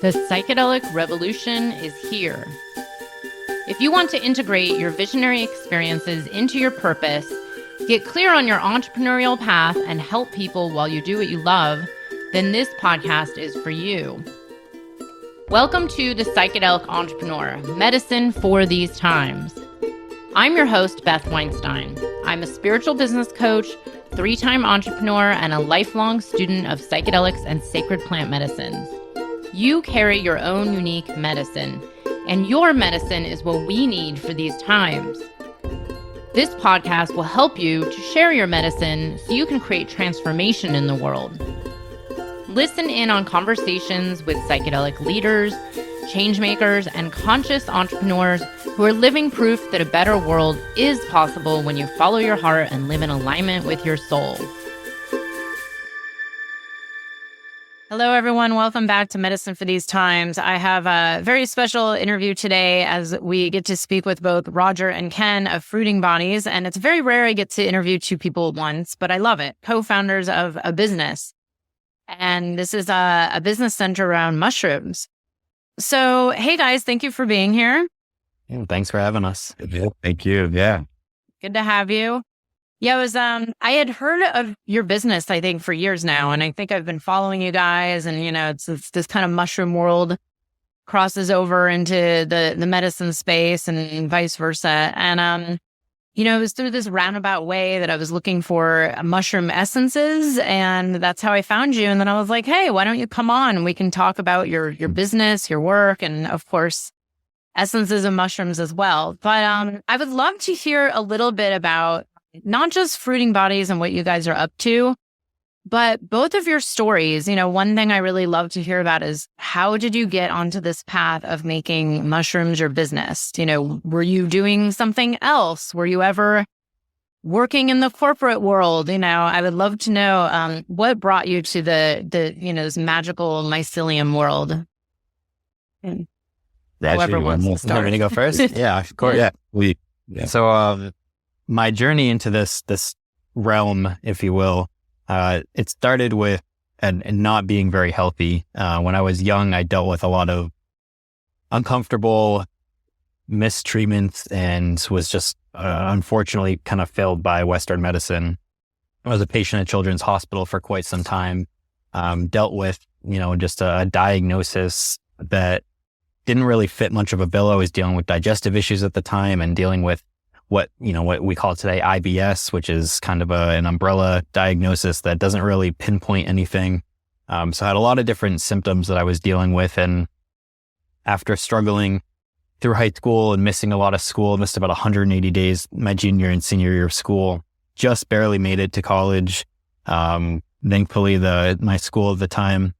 The psychedelic revolution is here. If you want to integrate your visionary experiences into your purpose, get clear on your entrepreneurial path, and help people while you do what you love, then this podcast is for you. Welcome to The Psychedelic Entrepreneur, Medicine for These Times. I'm your host, Beth Weinstein. I'm a spiritual business coach, 3-time entrepreneur, and a lifelong student of psychedelics and sacred plant medicines. You carry your own unique medicine, and your medicine is what we need for these times. This podcast will help you to share your medicine so you can create transformation in the world. Listen in on conversations with psychedelic leaders, changemakers, and conscious entrepreneurs who are living proof that a better world is possible when you follow your heart and live in alignment with your soul. Hello, everyone. Welcome back to Medicine for These Times. I have a very special interview today as we get to speak with both Roger and Ken of Fruiting Bodies. And it's very rare I get to interview two people at once, but I love it. Co-founders of a business. And this is a business centered around mushrooms. So, hey guys, thank you for being here. Yeah, thanks for having us. Yeah, thank you. Yeah. Good to have you. Yeah, I had heard of your business, I think, for years now. And I think I've been following you guys. And, it's this kind of mushroom world crosses over into the medicine space and vice versa. And, it was through this roundabout way that I was looking for mushroom essences. And that's how I found you. And then I was like, hey, why don't you come on? We can talk about your business, your work, and of course, essences of mushrooms as well. But I would love to hear a little bit about not just Fruiting Bodies and what you guys are up to, but both of your stories. One thing I really love to hear about is how did you get onto this path of making mushrooms your business? Were you doing something else? Were you ever working in the corporate world? I would love to know what brought you to the this magical mycelium world. And whoever wants to start. Want me to go first? Yeah, of course. Yeah. So, my journey into this realm, if you will, it started with and not being very healthy. When I was young, I dealt with a lot of uncomfortable mistreatments and was just unfortunately kind of failed by Western medicine. I was a patient at Children's Hospital for quite some time, dealt with, just a diagnosis that didn't really fit much of a bill. I was dealing with digestive issues at the time and dealing with what we call today IBS, which is kind of an umbrella diagnosis that doesn't really pinpoint anything. So I had a lot of different symptoms that I was dealing with. And after struggling through high school and missing a lot of school, missed about 180 days my junior and senior year of school, just barely made it to college. Thankfully, my school at the time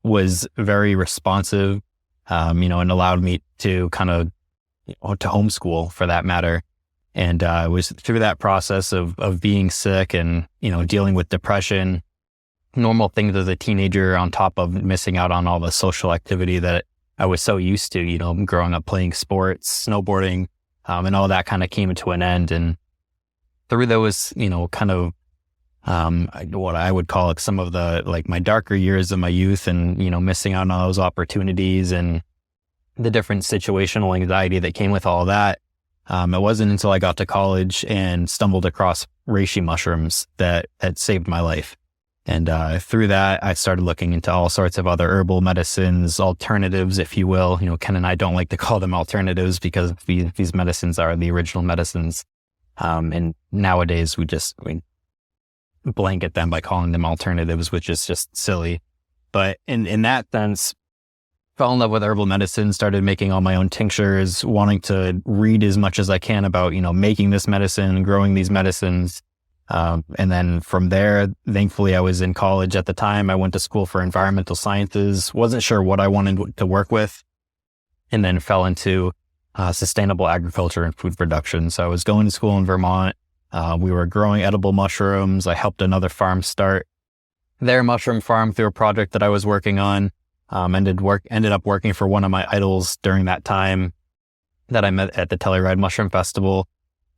was very responsive, and allowed me to kind of to homeschool for that matter. And it was through that process of being sick and, dealing with depression, normal things as a teenager on top of missing out on all the social activity that I was so used to, growing up playing sports, snowboarding, and all that kind of came to an end. And through those, kind of what I would call some of the, my darker years of my youth and, missing out on those opportunities and the different situational anxiety that came with all that. It wasn't until I got to college and stumbled across Reishi mushrooms that saved my life. And through that, I started looking into all sorts of other herbal medicines, alternatives, if you will. Ken and I don't like to call them alternatives because these medicines are the original medicines. And nowadays we blanket them by calling them alternatives, which is just silly. But in that sense, fell in love with herbal medicine, started making all my own tinctures, wanting to read as much as I can about, making this medicine, growing these medicines. And then from there, thankfully, I was in college at the time. I went to school for environmental sciences, wasn't sure what I wanted to work with, and then fell into sustainable agriculture and food production. So I was going to school in Vermont. We were growing edible mushrooms. I helped another farm start their mushroom farm through a project that I was working on. Ended up working for one of my idols during that time that I met at the Telluride Mushroom Festival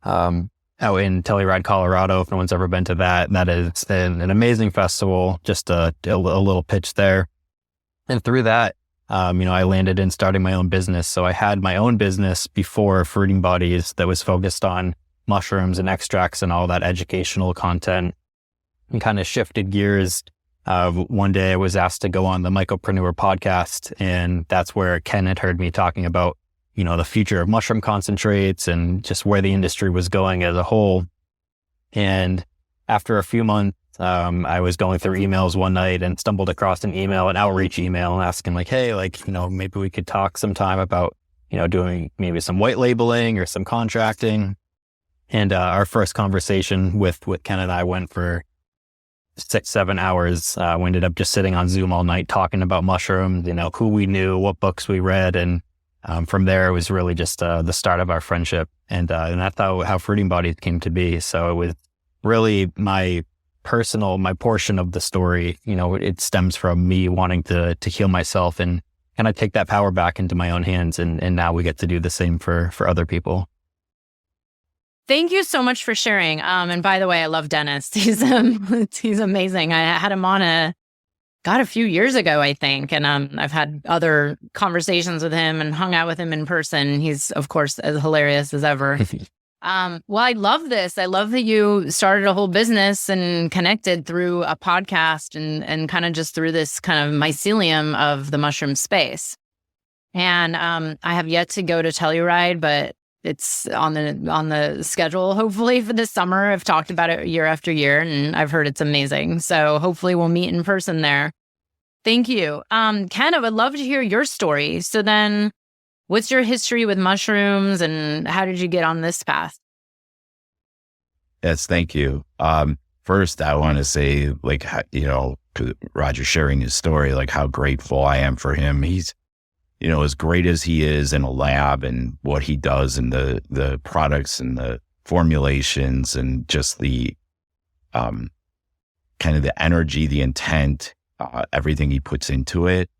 out in Telluride, Colorado. If no one's ever been to that is an amazing festival. Just a little pitch there. And through that, I landed in starting my own business. So I had my own business before Fruiting Bodies that was focused on mushrooms and extracts and all that educational content, and kind of shifted gears. One day I was asked to go on the Mycopreneur Podcast, and that's where Ken had heard me talking about, the future of mushroom concentrates and just where the industry was going as a whole. And after a few months, I was going through emails one night and stumbled across an outreach email asking hey, maybe we could talk sometime about, doing maybe some white labeling or some contracting. And our first conversation with Ken and I went for 6-7 hours. We ended up just sitting on Zoom all night talking about mushrooms, who we knew, what books we read. And from there, it was really just the start of our friendship. And that's how Fruiting Bodies came to be. So it was really my portion of the story. It stems from me wanting to heal myself and kind of take that power back into my own hands. And now we get to do the same for other people. Thank you so much for sharing. And by the way, I love Dennis. He's amazing. I had him on a few years ago, I think. And I've had other conversations with him and hung out with him in person. He's, of course, as hilarious as ever. Well, I love this. I love that you started a whole business and connected through a podcast and kind of just through this kind of mycelium of the mushroom space. And I have yet to go to Telluride, but it's on the schedule, hopefully, for this summer. I've talked about it year after year, and I've heard it's amazing. So hopefully we'll meet in person there. Thank you. Ken, I would love to hear your story. So then, what's your history with mushrooms, and how did you get on this path? Yes, thank you. First, I want to say, Roger sharing his story, how grateful I am for him. He's, as great as he is in a lab and what he does and the products and the formulations and just the kind of the energy, the intent, everything he puts into it,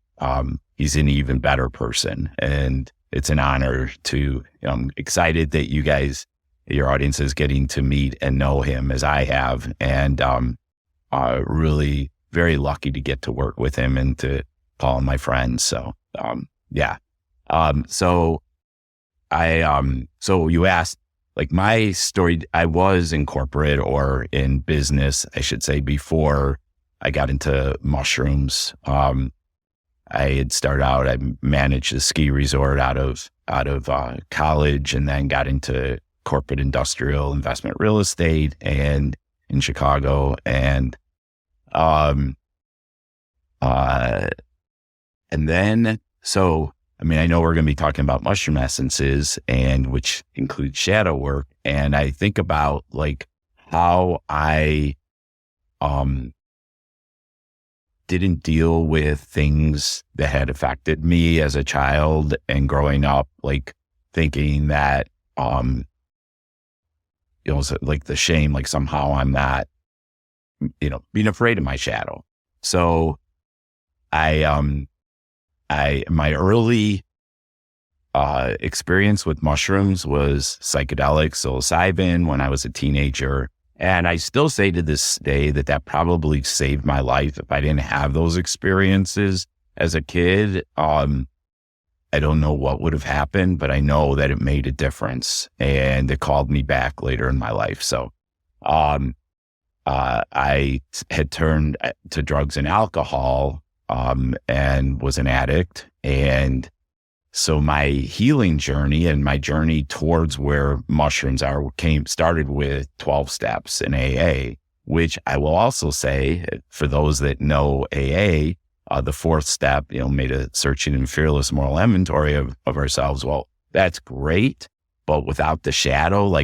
he's an even better person. And it's an honor I'm excited that you guys, your audience, is getting to meet and know him as I have. And really very lucky to get to work with him and to call him my friend. So, yeah. So you asked, my story, I was in corporate or in business, I should say, before I got into mushrooms. I had started out, I managed a ski resort out of college, and then got into corporate industrial investment real estate and in Chicago. And then, I know we're going to be talking about mushroom essences, and which includes shadow work. And I think about how I didn't deal with things that had affected me as a child and growing up, thinking that, the shame, somehow I'm not, being afraid of my shadow. So my early experience with mushrooms was psychedelic psilocybin when I was a teenager. And I still say to this day that probably saved my life. If I didn't have those experiences as a kid, I don't know what would have happened, but I know that it made a difference and it called me back later in my life. So I had turned to drugs and alcohol and was an addict. And so my healing journey and my journey towards where mushrooms started with 12 steps in AA, which I will also say, for those that know AA, the fourth step, made a searching and fearless moral inventory of ourselves. Well, that's great, but without the shadow,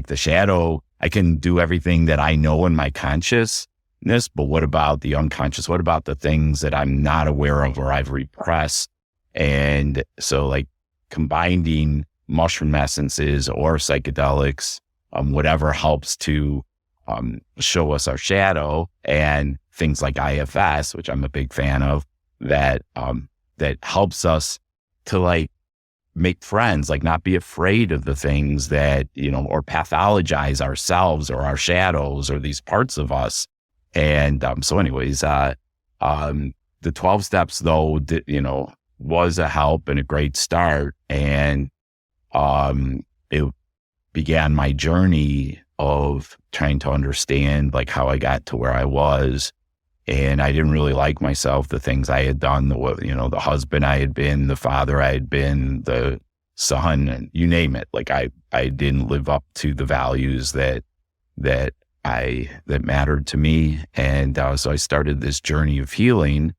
I can do everything that I know in my consciousness, but what about the unconscious? What about the things that I'm not aware of or I've repressed? And so combining mushroom essences or psychedelics, whatever helps to show us our shadow, and things like IFS, which I'm a big fan of, that helps us to make friends, not be afraid of the things that, or pathologize ourselves or our shadows or these parts of us. And so anyways, the 12 steps though, was a help and a great start. And it began my journey of trying to understand like how I got to where I was. And I didn't really like myself, the things I had done, the husband I had been, the father I had been, the son, and you name it. Like I didn't live up to the values that mattered to me. And so I started this journey of healing,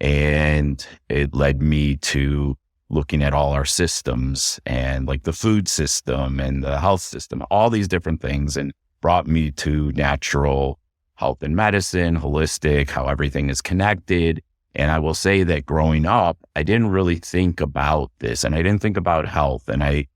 and it led me to looking at all our systems and like the food system and the health system, all these different things, and brought me to natural health and medicine, holistic, how everything is connected. And I will say that growing up, I didn't really think about this, and I didn't think about health. And I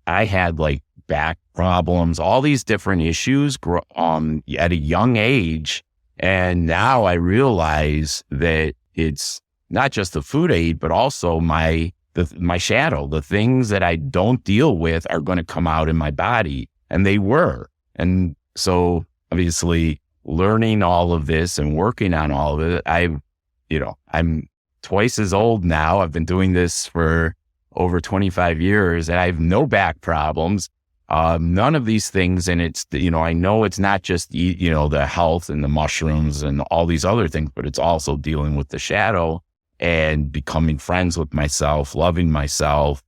had like back problems, all these different issues at a young age. And now I realize that it's not just the food aid, but also my shadow, the things that I don't deal with are going to come out in my body. And they were. And so obviously learning all of this and working on all of it, I'm twice as old now. I've been doing this for over 25 years, and I have no back problems, none of these things. And it's, I know it's not just, the health and the mushrooms and all these other things, but it's also dealing with the shadow and becoming friends with myself, loving myself,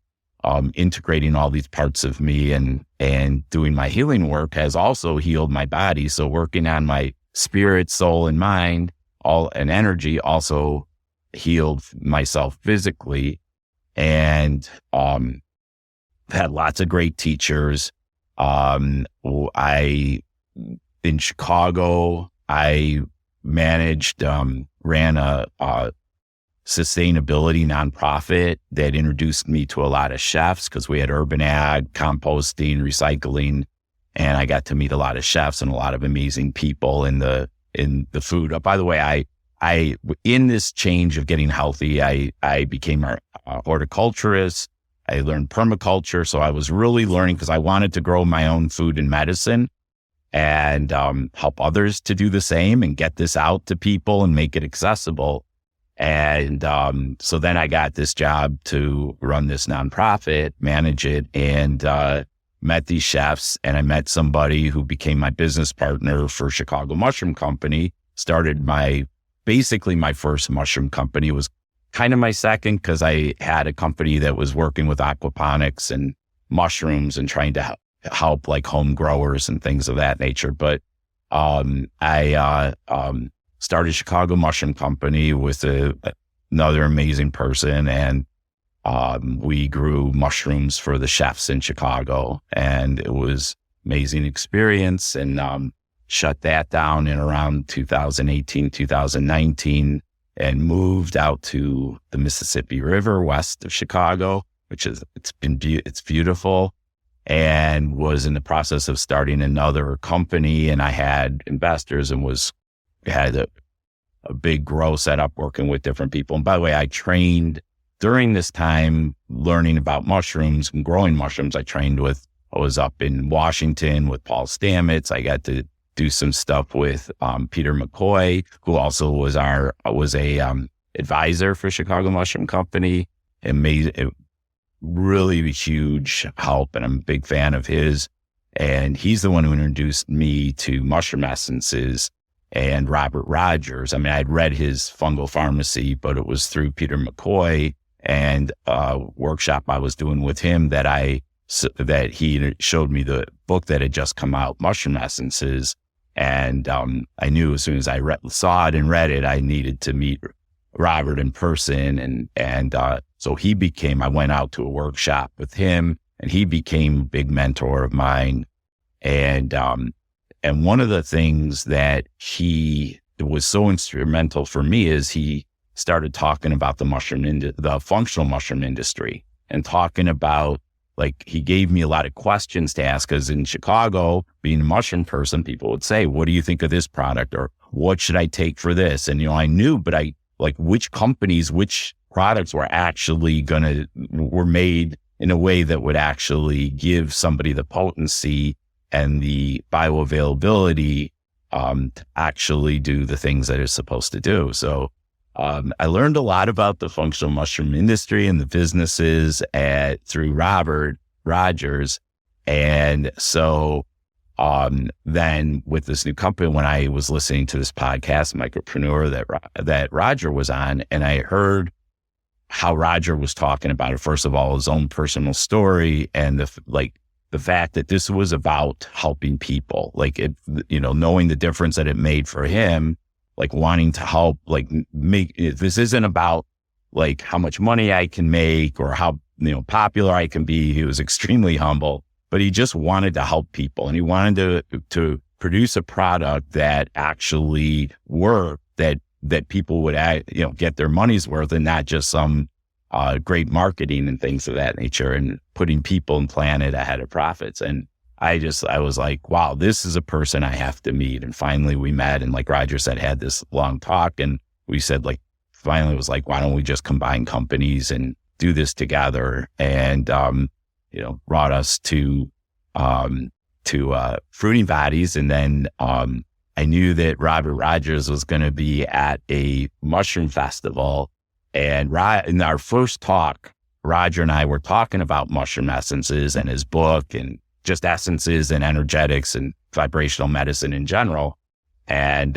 integrating all these parts of me, and doing my healing work has also healed my body. So working on my spirit, soul, and mind, and energy also healed myself physically. And had lots of great teachers. In Chicago, I managed, ran a sustainability nonprofit that introduced me to a lot of chefs, because we had urban ag, composting, recycling, and I got to meet a lot of chefs and a lot of amazing people in the food. By the way, I in this change of getting healthy, I became a horticulturist. I learned permaculture. So I was really learning, because I wanted to grow my own food and medicine and help others to do the same and get this out to people and make it accessible. And so then I got this job to run this nonprofit, manage it, and met these chefs. And I met somebody who became my business partner for Chicago Mushroom Company, started basically my first mushroom company. It was kind of my second, because I had a company that was working with aquaponics and mushrooms and trying to help like home growers and things of that nature. But I started Chicago Mushroom Company with another amazing person, and we grew mushrooms for the chefs in Chicago, and it was amazing experience. And shut that down in around 2018, 2019, and moved out to the Mississippi River west of Chicago, which it's beautiful, and was in the process of starting another company. And I had investors and had a big grow setup working with different people. And by the way, I trained during this time learning about mushrooms and growing mushrooms. I was up in Washington with Paul Stamets. I got to do some stuff with Peter McCoy, who also was a advisor for Chicago Mushroom Company, and made it really huge help. And I'm a big fan of his. And he's the one who introduced me to mushroom essences and Robert Rogers. I mean, I'd read his Fungal Pharmacy, but it was through Peter McCoy and a workshop I was doing with him that he showed me the book that had just come out, Mushroom Essences. And I knew as soon as I saw it and read it, I needed to meet Robert in person. And so I went out to a workshop with him, and he became a big mentor of mine. And one of the things that was so instrumental for me is he started talking about the functional mushroom industry, and talking about, like, he gave me a lot of questions to ask, because in Chicago, being a mushroom person, people would say, what do you think of this product? Or what should I take for this? And, I knew, but which products were made in a way that would actually give somebody the potency and the bioavailability to actually do the things that it's supposed to do. So I learned a lot about the functional mushroom industry and the businesses through Robert Rogers. And so then with this new company, when I was listening to this podcast, Mycopreneur, that Roger was on, and I heard how Roger was talking about it, first of all, his own personal story, and the fact that this was about helping people, like it, knowing the difference that it made for him, like wanting to help, like this isn't about like how much money I can make or how, popular I can be. He was extremely humble, but he just wanted to help people, and he wanted to produce a product that actually worked, that people would, get their money's worth, and not just some great marketing and things of that nature, and putting people and planet ahead of profits. And I was like, wow, this is a person I have to meet. And finally we met, and like Roger said, had this long talk, and we said, like, finally it was like, why don't we just combine companies and do this together? And, brought us to Fruiting Bodies. And then, I knew that Robert Rogers was going to be at a mushroom festival. And in our first talk, Roger and I were talking about mushroom essences and his book, and just essences and energetics and vibrational medicine in general. And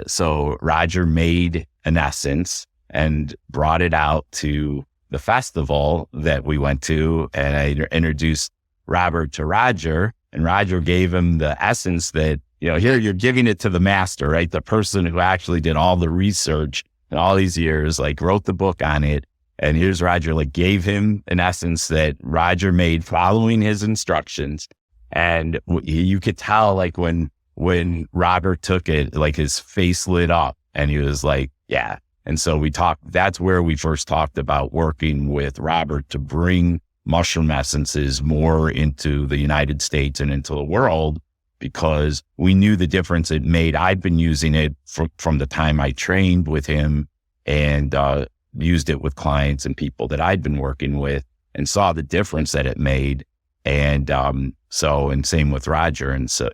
so Roger made an essence and brought it out to the festival that we went to. And I introduced Robert to Roger, and Roger gave him the essence that, here you're giving it to the master, right? The person who actually did all the research and all these years, like wrote the book on it. And here's Roger, like gave him an essence that Roger made following his instructions. And you could tell, like when Robert took it, like his face lit up, and he was like, yeah. And so that's where we first talked about working with Robert to bring mushroom essences more into the United States and into the world, because we knew the difference it made. I'd been using it from the time I trained with him, and used it with clients and people that I'd been working with, and saw the difference that it made. And and same with Roger. So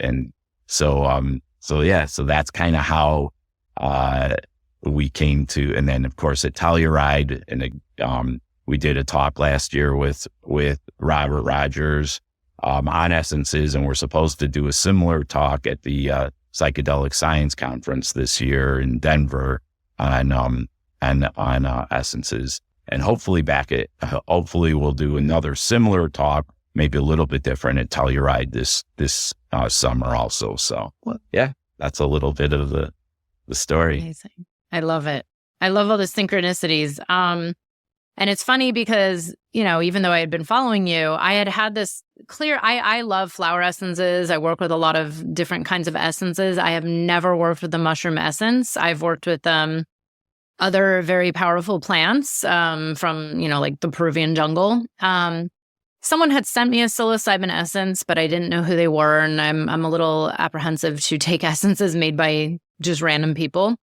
that's kind of how we came to. And then of course at Telluride, and we did a talk last year with Robert Rogers on essences, and we're supposed to do a similar talk at the Psychedelic Science Conference this year in Denver on essences. And hopefully hopefully we'll do another similar talk, maybe a little bit different, at Telluride this summer also. So yeah, that's a little bit of the story. Amazing. I love it. I love all the synchronicities. And it's funny because, even though I had been following you, I had this clear, I love flower essences. I work with a lot of different kinds of essences. I have never worked with the mushroom essence. I've worked with other very powerful plants from, like the Peruvian jungle. Someone had sent me a psilocybin essence, but I didn't know who they were. And I'm a little apprehensive to take essences made by just random people.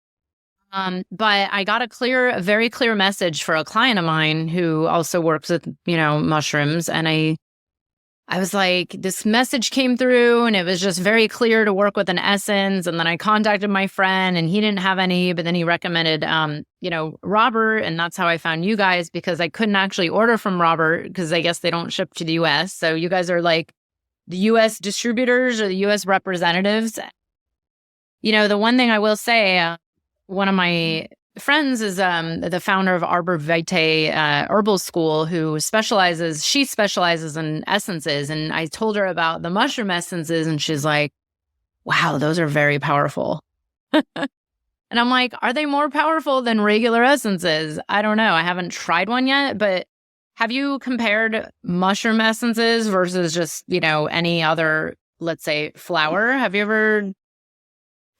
But I got a very clear message for a client of mine who also works with, mushrooms. And I was like, this message came through, and it was just very clear to work with an essence. And then I contacted my friend, and he didn't have any, but then he recommended, Robert. And that's how I found you guys, because I couldn't actually order from Robert because I guess they don't ship to the US. So you guys are like the US distributors or the US representatives. The one thing I will say, one of my friends is the founder of Arbor Vitae Herbal School, who specializes in essences. And I told her about the mushroom essences, and she's like, wow, those are very powerful. And I'm like, are they more powerful than regular essences? I don't know. I haven't tried one yet, but have you compared mushroom essences versus just, any other, let's say, flower? Have you ever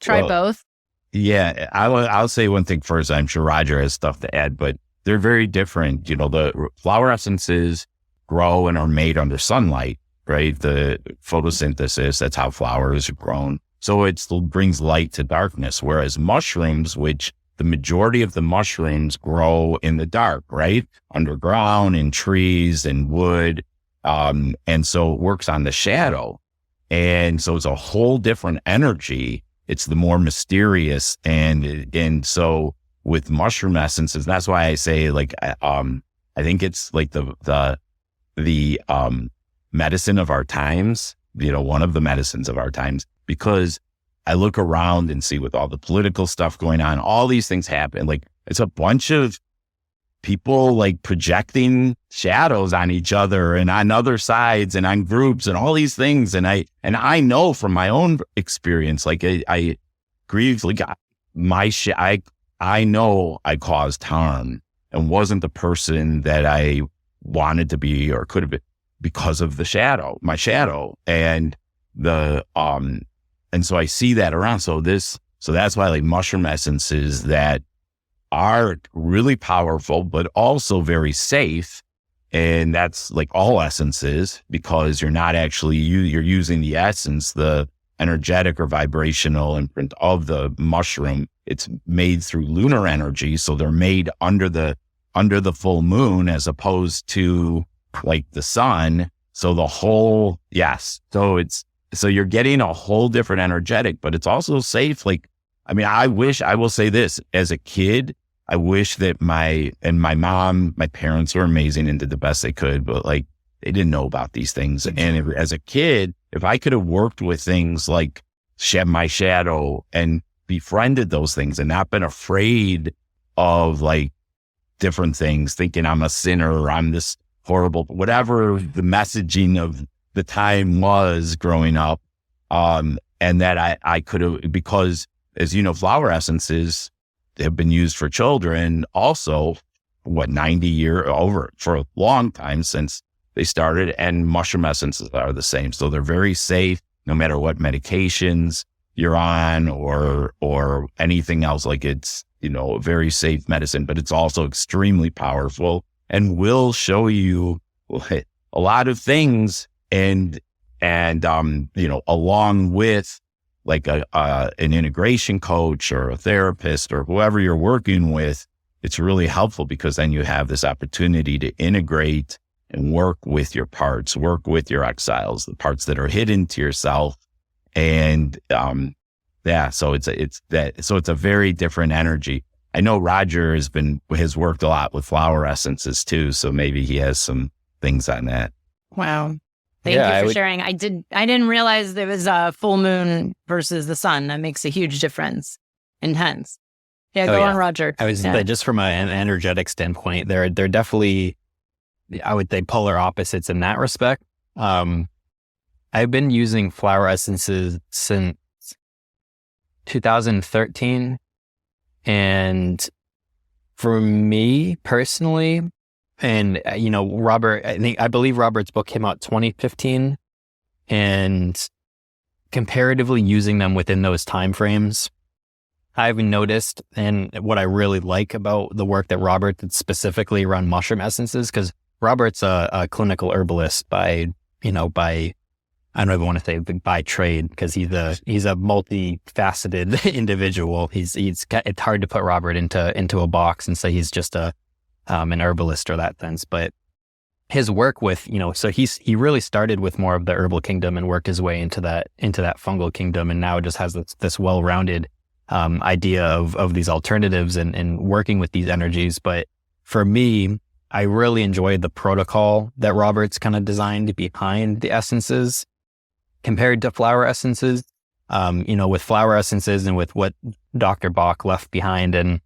tried both? Yeah, I'll say one thing first. I'm sure Roger has stuff to add, but they're very different. The flower essences grow and are made under sunlight, right? The photosynthesis, that's how flowers are grown. So it brings light to darkness, whereas mushrooms, which the majority of the mushrooms grow in the dark, right? Underground, in trees and wood. And so it works on the shadow. And so it's a whole different energy. It's the more mysterious. And so with mushroom essences, that's why I say like, I think it's like the medicine of our times, one of the medicines of our times, because I look around and see with all the political stuff going on, all these things happen. Like it's a bunch of people like projecting shadows on each other and on other sides and on groups and all these things. And I know from my own experience, like I grieve, like I know I caused harm and wasn't the person that I wanted to be or could have been because of my shadow. And and so I see that around. So that's why like mushroom essences that are really powerful, but also very safe. And that's like all essences, because you're not actually, you're using the essence, the energetic or vibrational imprint of the mushroom. It's made through lunar energy. So they're made under the full moon as opposed to like the sun. So so you're getting a whole different energetic, but it's also safe. Like, I mean, I will say this, as a kid, I wish that my parents were amazing and did the best they could, but like they didn't know about these things. And as a kid, if I could have worked with things like my shadow and befriended those things and not been afraid of like different things, thinking I'm a sinner or I'm this horrible, whatever the messaging of the time was growing up. And that I could have, because as you know, flower essences have been used for children also, 90 years over, for a long time since they started, and mushroom essences are the same. So they're very safe, no matter what medications you're on or anything else. Like it's, a very safe medicine, but it's also extremely powerful and will show you a lot of things. And along with like an integration coach or a therapist or whoever you're working with, it's really helpful, because then you have this opportunity to integrate and work with your parts, work with your exiles, the parts that are hidden to yourself. And, so it's a very different energy. I know Roger has worked a lot with flower essences too. So maybe he has some things on that. Wow. Thank you for sharing. I didn't realize there was a full moon versus the sun. That makes a huge difference. Intense. Yeah, go on, Roger. I was just from an energetic standpoint, they're definitely, I would say, polar opposites in that respect. I've been using flower essences since 2013, and for me personally, and Robert, I believe Robert's book came out 2015, and comparatively using them within those timeframes, I've noticed, and what I really like about the work that Robert did specifically around mushroom essences, because Robert's a clinical herbalist by I don't even want to say by trade, because he's a multifaceted individual. It's hard to put Robert into a box and say he's just an herbalist or that sense, but his work with, so he really started with more of the herbal kingdom and worked his way into that fungal kingdom, and now just has this well-rounded idea of these alternatives and working with these energies. But for me, I really enjoyed the protocol that Robert's kind of designed behind the essences compared to flower essences. With flower essences and with what Dr. Bach left behind, and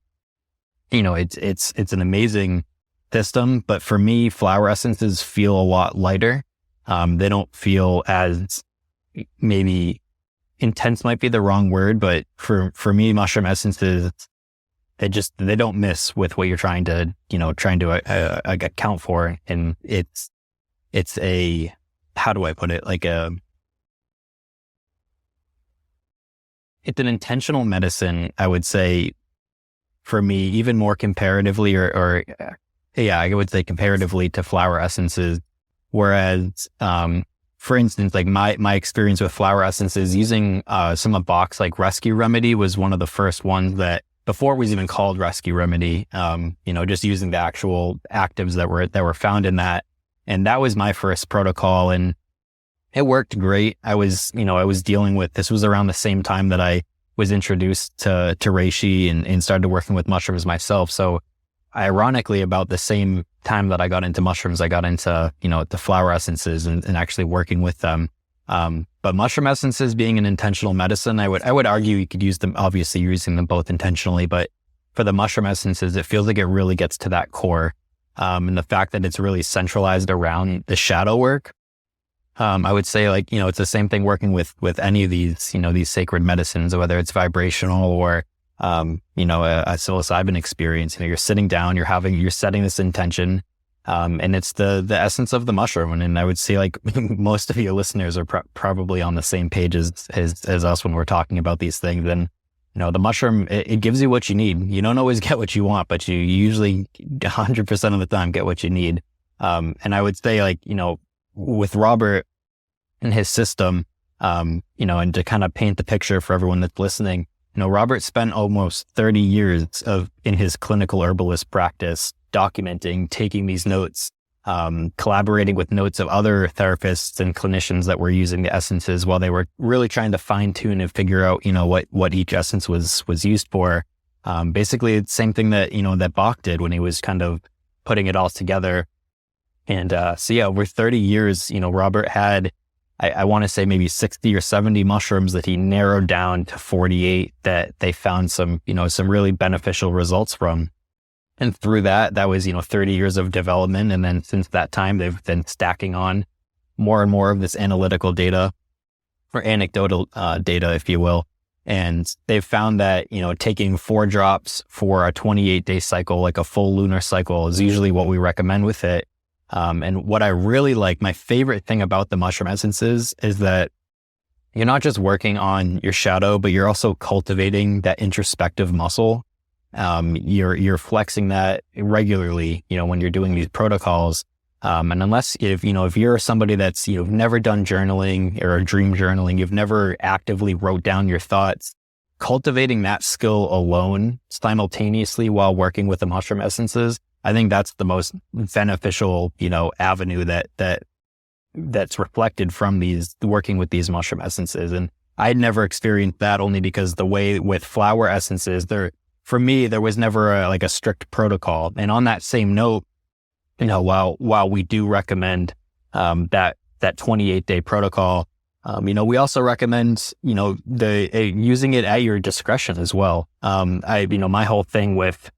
it's an amazing system, but for me, flower essences feel a lot lighter. They don't feel as, maybe intense might be the wrong word, but for me, mushroom essences, they don't miss with what you're trying to account for. And it's a, how do I put it? It's an intentional medicine, I would say, for me, even more comparatively, I would say comparatively to flower essences. Whereas, for instance, like my experience with flower essences, using some of Bach's like Rescue Remedy was one of the first ones that, before it was even called Rescue Remedy, just using the actual actives that were found in that. And that was my first protocol. And it worked great. I was dealing with, this was around the same time that I was introduced to reishi and started working with mushrooms myself. So ironically, about the same time that I got into mushrooms, I got into, the flower essences and actually working with them. But mushroom essences being an intentional medicine, I would argue you could use them, obviously using them both intentionally, but for the mushroom essences, it feels like it really gets to that core. And the fact that it's really centralized around the shadow work. I would say it's the same thing working with any of these, these sacred medicines, whether it's vibrational or, a psilocybin experience. You're sitting down, you're setting this intention, and it's the essence of the mushroom. And I would say most of your listeners are probably on the same page as us when we're talking about these things. And, the mushroom, it gives you what you need. You don't always get what you want, but you usually 100% of the time get what you need. And I would say with Robert and his system, and to kind of paint the picture for everyone that's listening, Robert spent almost 30 years in his clinical herbalist practice documenting, taking these notes, collaborating with notes of other therapists and clinicians that were using the essences while they were really trying to fine tune and figure out, what each essence was used for. Basically the same thing that, that Bach did when he was kind of putting it all together. And, over 30 years, Robert had, I want to say maybe 60 or 70 mushrooms that he narrowed down to 48 that they found some really beneficial results from. And through that was, 30 years of development. And then since that time, they've been stacking on more and more of this analytical data or anecdotal data, if you will. And they've found that, taking 4 drops for a 28-day cycle, like a full lunar cycle, is usually what we recommend with it. And what I really like, my favorite thing about the mushroom essences is that you're not just working on your shadow, but you're also cultivating that introspective muscle. You're flexing that regularly, when you're doing these protocols. And unless if you're somebody that's, you've never done journaling or dream journaling, you've never actively wrote down your thoughts, cultivating that skill alone simultaneously while working with the mushroom essences, I think that's the most beneficial, avenue that's reflected from working with these mushroom essences. And I had never experienced that only because the way with flower essences, for me, there was never a strict protocol. And on that same note, while we do recommend, that 28-day protocol, we also recommend, using it at your discretion as well. My whole thing with,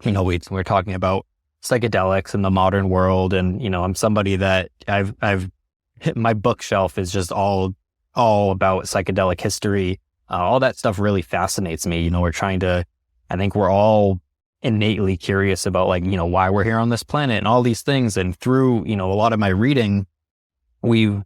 we're talking about psychedelics in the modern world. And, I'm somebody that I've hit, my bookshelf is just all about psychedelic history. All that stuff really fascinates me. I think we're all innately curious about why we're here on this planet and all these things. And through, a lot of my reading, you've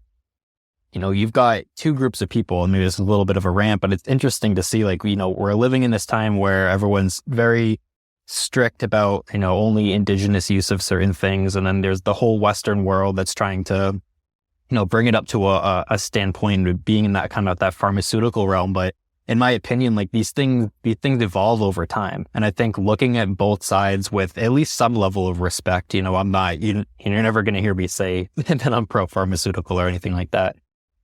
got 2 groups of people, and maybe this is a little bit of a rant, but it's interesting to see, we're living in this time where everyone's very strict about, only indigenous use of certain things. And then there's the whole Western world that's trying to, bring it up to a standpoint of being in that kind of that pharmaceutical realm. But in my opinion, these things evolve over time. And I think looking at both sides with at least some level of respect, I'm not, you're never going to hear me say that I'm pro-pharmaceutical or anything like that.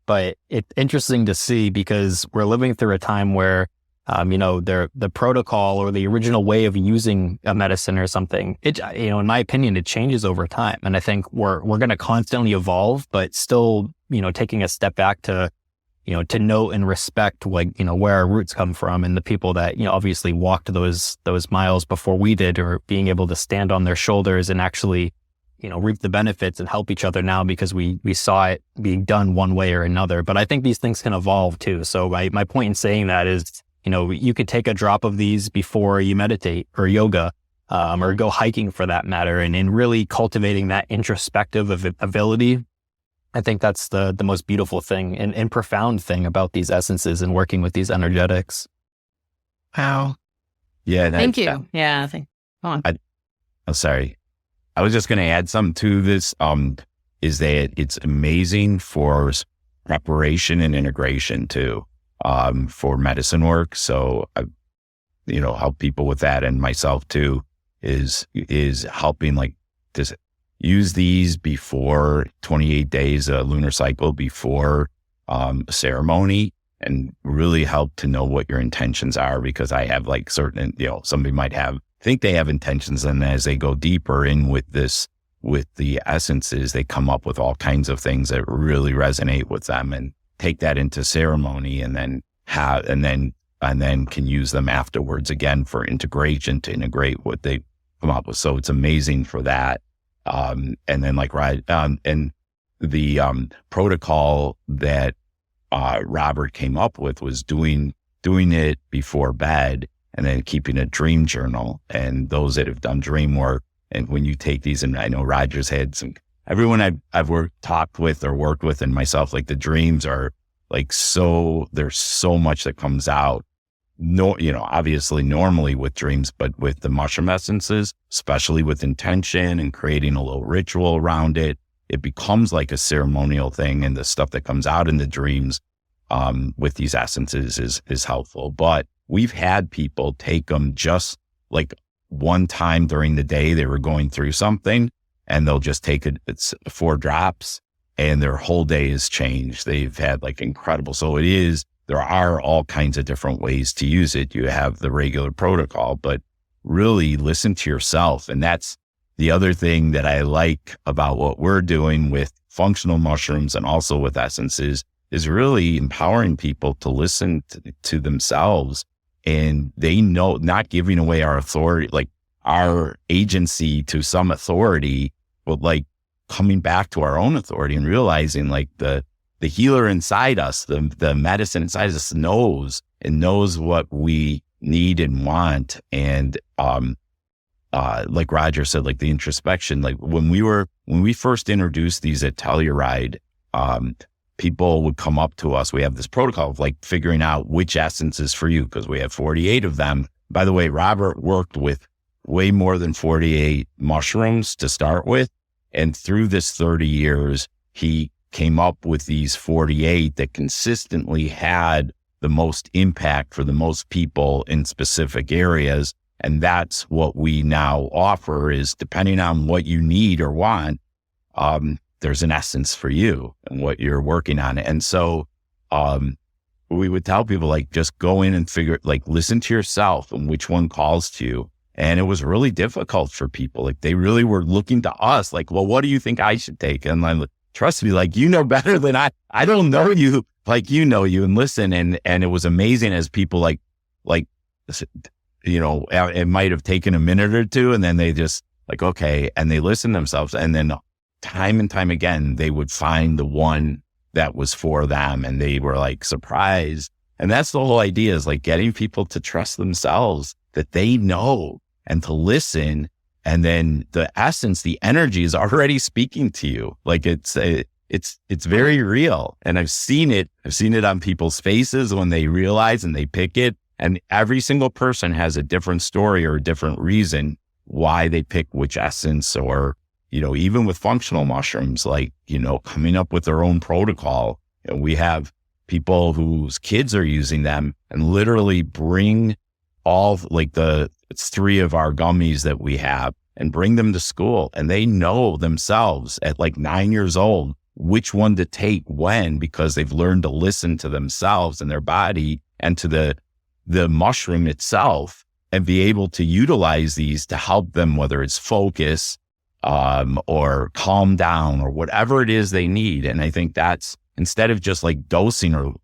But it's interesting to see because we're living through a time where, the protocol or the original way of using a medicine or something, in my opinion, it changes over time. And I think we're going to constantly evolve, but still, taking a step back to note and respect where our roots come from and the people that, obviously walked those miles before we did, or being able to stand on their shoulders and actually, reap the benefits and help each other now because we saw it being done one way or another. But I think these things can evolve too. So my point in saying that is, you could take a drop of these before you meditate or yoga, or go hiking for that matter, and in really cultivating that introspective ability. I think that's the most beautiful thing and profound thing about these essences and working with these energetics. Wow. Yeah. Thank you. Yeah. Go on. I'm sorry. I was just going to add something to this, is that it's amazing for preparation and integration too, for medicine work. So, help people with that, and myself too, is helping this, use these before 28 days, a lunar cycle before a ceremony, and really help to know what your intentions are, because I have like certain, somebody might think they have intentions, and as they go deeper in with the essences, they come up with all kinds of things that really resonate with them, and take that into ceremony, and then can use them afterwards again for integration, to integrate what they come up with. So it's amazing for that. And then and the protocol that Robert came up with was doing it before bed, and then keeping a dream journal. And those that have done dream work, and when you take these, and I know Roger's had some, everyone I've talked with or worked with, and myself, like the dreams are like, so there's so much that comes out. No, obviously normally with dreams, but with the mushroom essences, especially with intention and creating a little ritual around it, it becomes like a ceremonial thing. And the stuff that comes out in the dreams with these essences is helpful. But we've had people take them just like one time during the day. They were going through something, and they'll just take it's 4 drops, and their whole day is changed. They've had like incredible. So there are all kinds of different ways to use it. You have the regular protocol, but really listen to yourself. And that's the other thing that I like about what we're doing with functional mushrooms and also with essences, is really empowering people to listen to themselves. And they know, not giving away our authority, like our agency to some authority, but like coming back to our own authority and realizing like the healer inside us, the medicine inside us knows what we need and want. And like Roger said, like the introspection, like when we first introduced these at Telluride, people would come up to us. We have this protocol of like figuring out which essence is for you, because we have 48 of them. By the way, Robert worked with way more than 48 mushrooms to start with. And through this 30 years, he came up with these 48 that consistently had the most impact for the most people in specific areas. And that's what we now offer, is depending on what you need or want, there's an essence for you and what you're working on. And so we would tell people, like, just go in and listen to yourself and which one calls to you. And it was really difficult for people. Like, they really were looking to us, like, well, what do you think I should take? And I'm like, trust me, like, you know better than I don't know you, like, you know you, and listen. And it was amazing as people it might have taken a minute or two, and then they just like, okay. And they listened themselves. And then time and time again, they would find the one that was for them. And they were like surprised. And that's the whole idea, is like getting people to trust themselves, that they know, and to listen. And then the essence, the energy is already speaking to you. Like it's very real. And I've seen it on people's faces when they realize and they pick it. And every single person has a different story or a different reason why they pick which essence, or, even with functional mushrooms, like, coming up with their own protocol. We have people whose kids are using them and literally bring all it's 3 of our gummies that we have and bring them to school. And they know themselves at like 9 years old which one to take when, because they've learned to listen to themselves and their body and to the mushroom itself, and be able to utilize these to help them, whether it's focus or calm down or whatever it is they need. And I think that's, instead of just like dosing or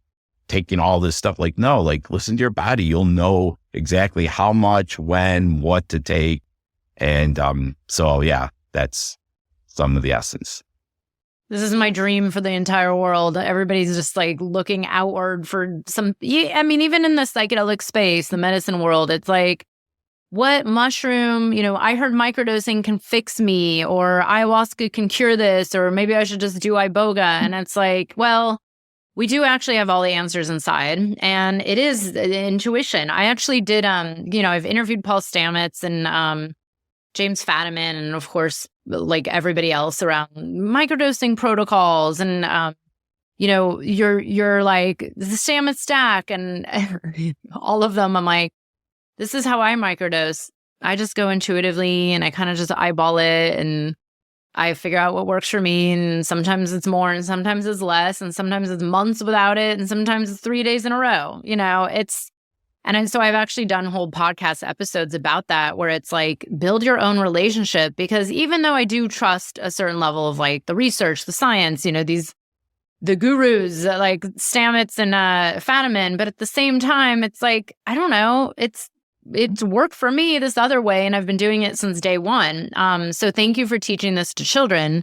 taking all this stuff, like, no, like, listen to your body. You'll know exactly how much, when, what to take. And so yeah, that's some of the essence. This is my dream for the entire world. Everybody's just like looking outward for some, even in the psychedelic space, the medicine world, it's like, what mushroom, I heard microdosing can fix me, or ayahuasca can cure this, or maybe I should just do iboga. And it's like, well, we do actually have all the answers inside, and it is intuition. I actually did, I've interviewed Paul Stamets and James Fadiman, and of course, like everybody else around microdosing protocols, and you're like the Stamets stack and all of them. I'm like, this is how I microdose. I just go intuitively and I kind of just eyeball it, and I figure out what works for me. And sometimes it's more and sometimes it's less. And sometimes it's months without it. And sometimes it's 3 days in a row. So I've actually done whole podcast episodes about that, where it's like, build your own relationship. Because even though I do trust a certain level of like the research, the science, the gurus like Stamets and Fadiman, but at the same time, it's like, I don't know, it's worked for me this other way, and I've been doing it since day one. So thank you for teaching this to children,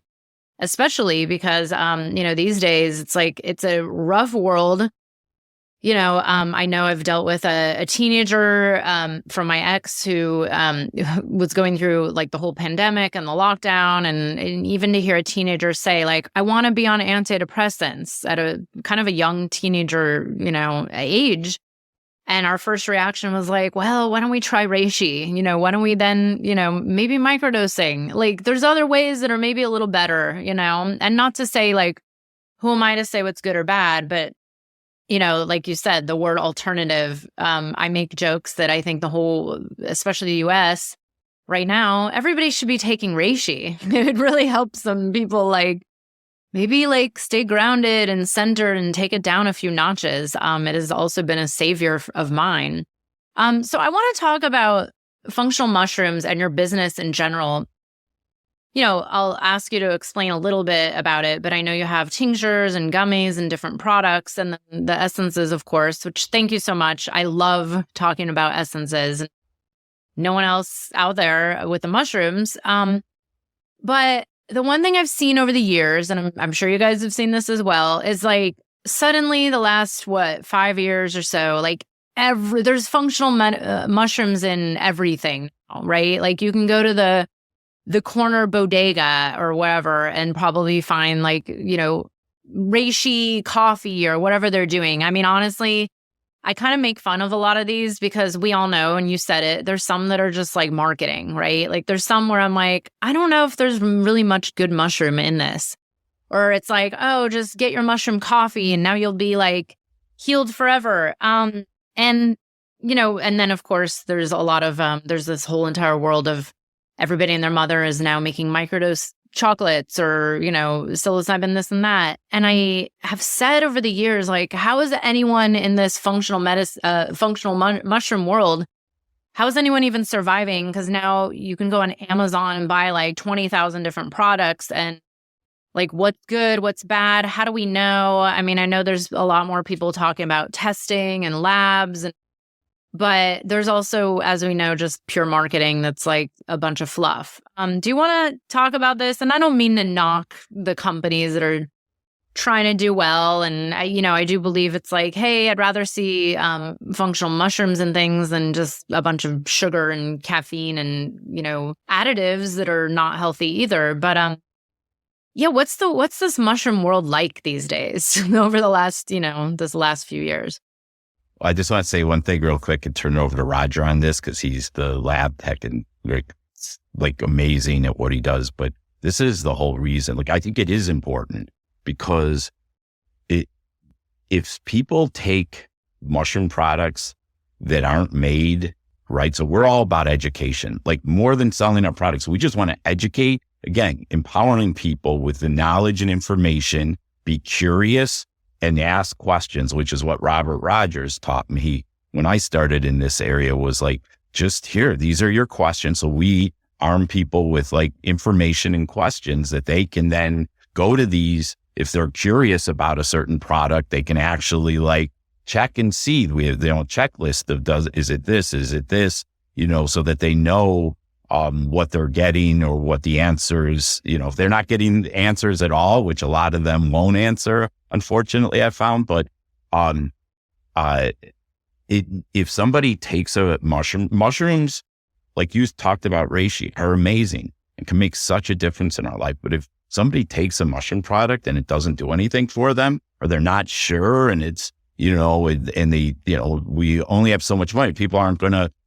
especially because these days it's like, it's a rough world. I know I've dealt with a teenager from my ex who was going through like the whole pandemic and the lockdown, and even to hear a teenager say like, I want to be on antidepressants at a kind of a young teenager, age. And our first reaction was like, well, why don't we try Reishi? Why don't we then, maybe microdosing? Like, there's other ways that are maybe a little better, and not to say like, who am I to say what's good or bad? But like you said, the word alternative, I make jokes that I think especially the US right now, everybody should be taking Reishi. It really helps some people like maybe like stay grounded and centered and take it down a few notches. It has also been a savior of mine. So I want to talk about functional mushrooms and your business in general. I'll ask you to explain a little bit about it, but I know you have tinctures and gummies and different products, and the essences, of course, which thank you so much. I love talking about essences. No one else out there with the mushrooms. But the one thing I've seen over the years, and I'm sure you guys have seen this as well, is like suddenly the last, 5 years or so, like there's functional mushrooms in everything, right? Like you can go to the corner bodega or wherever and probably find like, reishi coffee or whatever they're doing. I mean, honestly, I kind of make fun of a lot of these because we all know, and you said it, there's some that are just like marketing, right? Like there's some where I'm like, I don't know if there's really much good mushroom in this. Or it's like, oh, just get your mushroom coffee and now you'll be like healed forever. And then of course there's a lot of, there's this whole entire world of everybody and their mother is now making microdose chocolates or, psilocybin, this and that. And I have said over the years, like, how is anyone in this functional mushroom world, how is anyone even surviving? Because now you can go on Amazon and buy like 20,000 different products, and like, what's good, what's bad? How do we know? I mean, I know there's a lot more people talking about testing and labs, but there's also, as we know, just pure marketing that's like a bunch of fluff. Do you want to talk about this? And I don't mean to knock the companies that are trying to do well. And I do believe it's like, hey, I'd rather see functional mushrooms and things than just a bunch of sugar and caffeine and, additives that are not healthy either. But what's this mushroom world like these days over the last, this last few years? I just want to say one thing real quick and turn it over to Roger on this because he's the lab tech and like amazing at what he does. But this is the whole reason. Like, I think it is important because if people take mushroom products that aren't made right, so we're all about education, like more than selling our products. We just want to educate, again, empowering people with the knowledge and information, be curious, and ask questions, which is what Robert Rogers taught me when I started in this area, was like, just here, these are your questions. So we arm people with like information and questions that they can then go to these. If they're curious about a certain product, they can actually like check and see. We have their own checklist of is it this, so that they know what they're getting or what the answers, if they're not getting answers at all, which a lot of them won't answer, unfortunately, I found. But if somebody takes a mushrooms, like you talked about, reishi, are amazing and can make such a difference in our life. But if somebody takes a mushroom product and it doesn't do anything for them, or they're not sure, and it's, and they, we only have so much money, people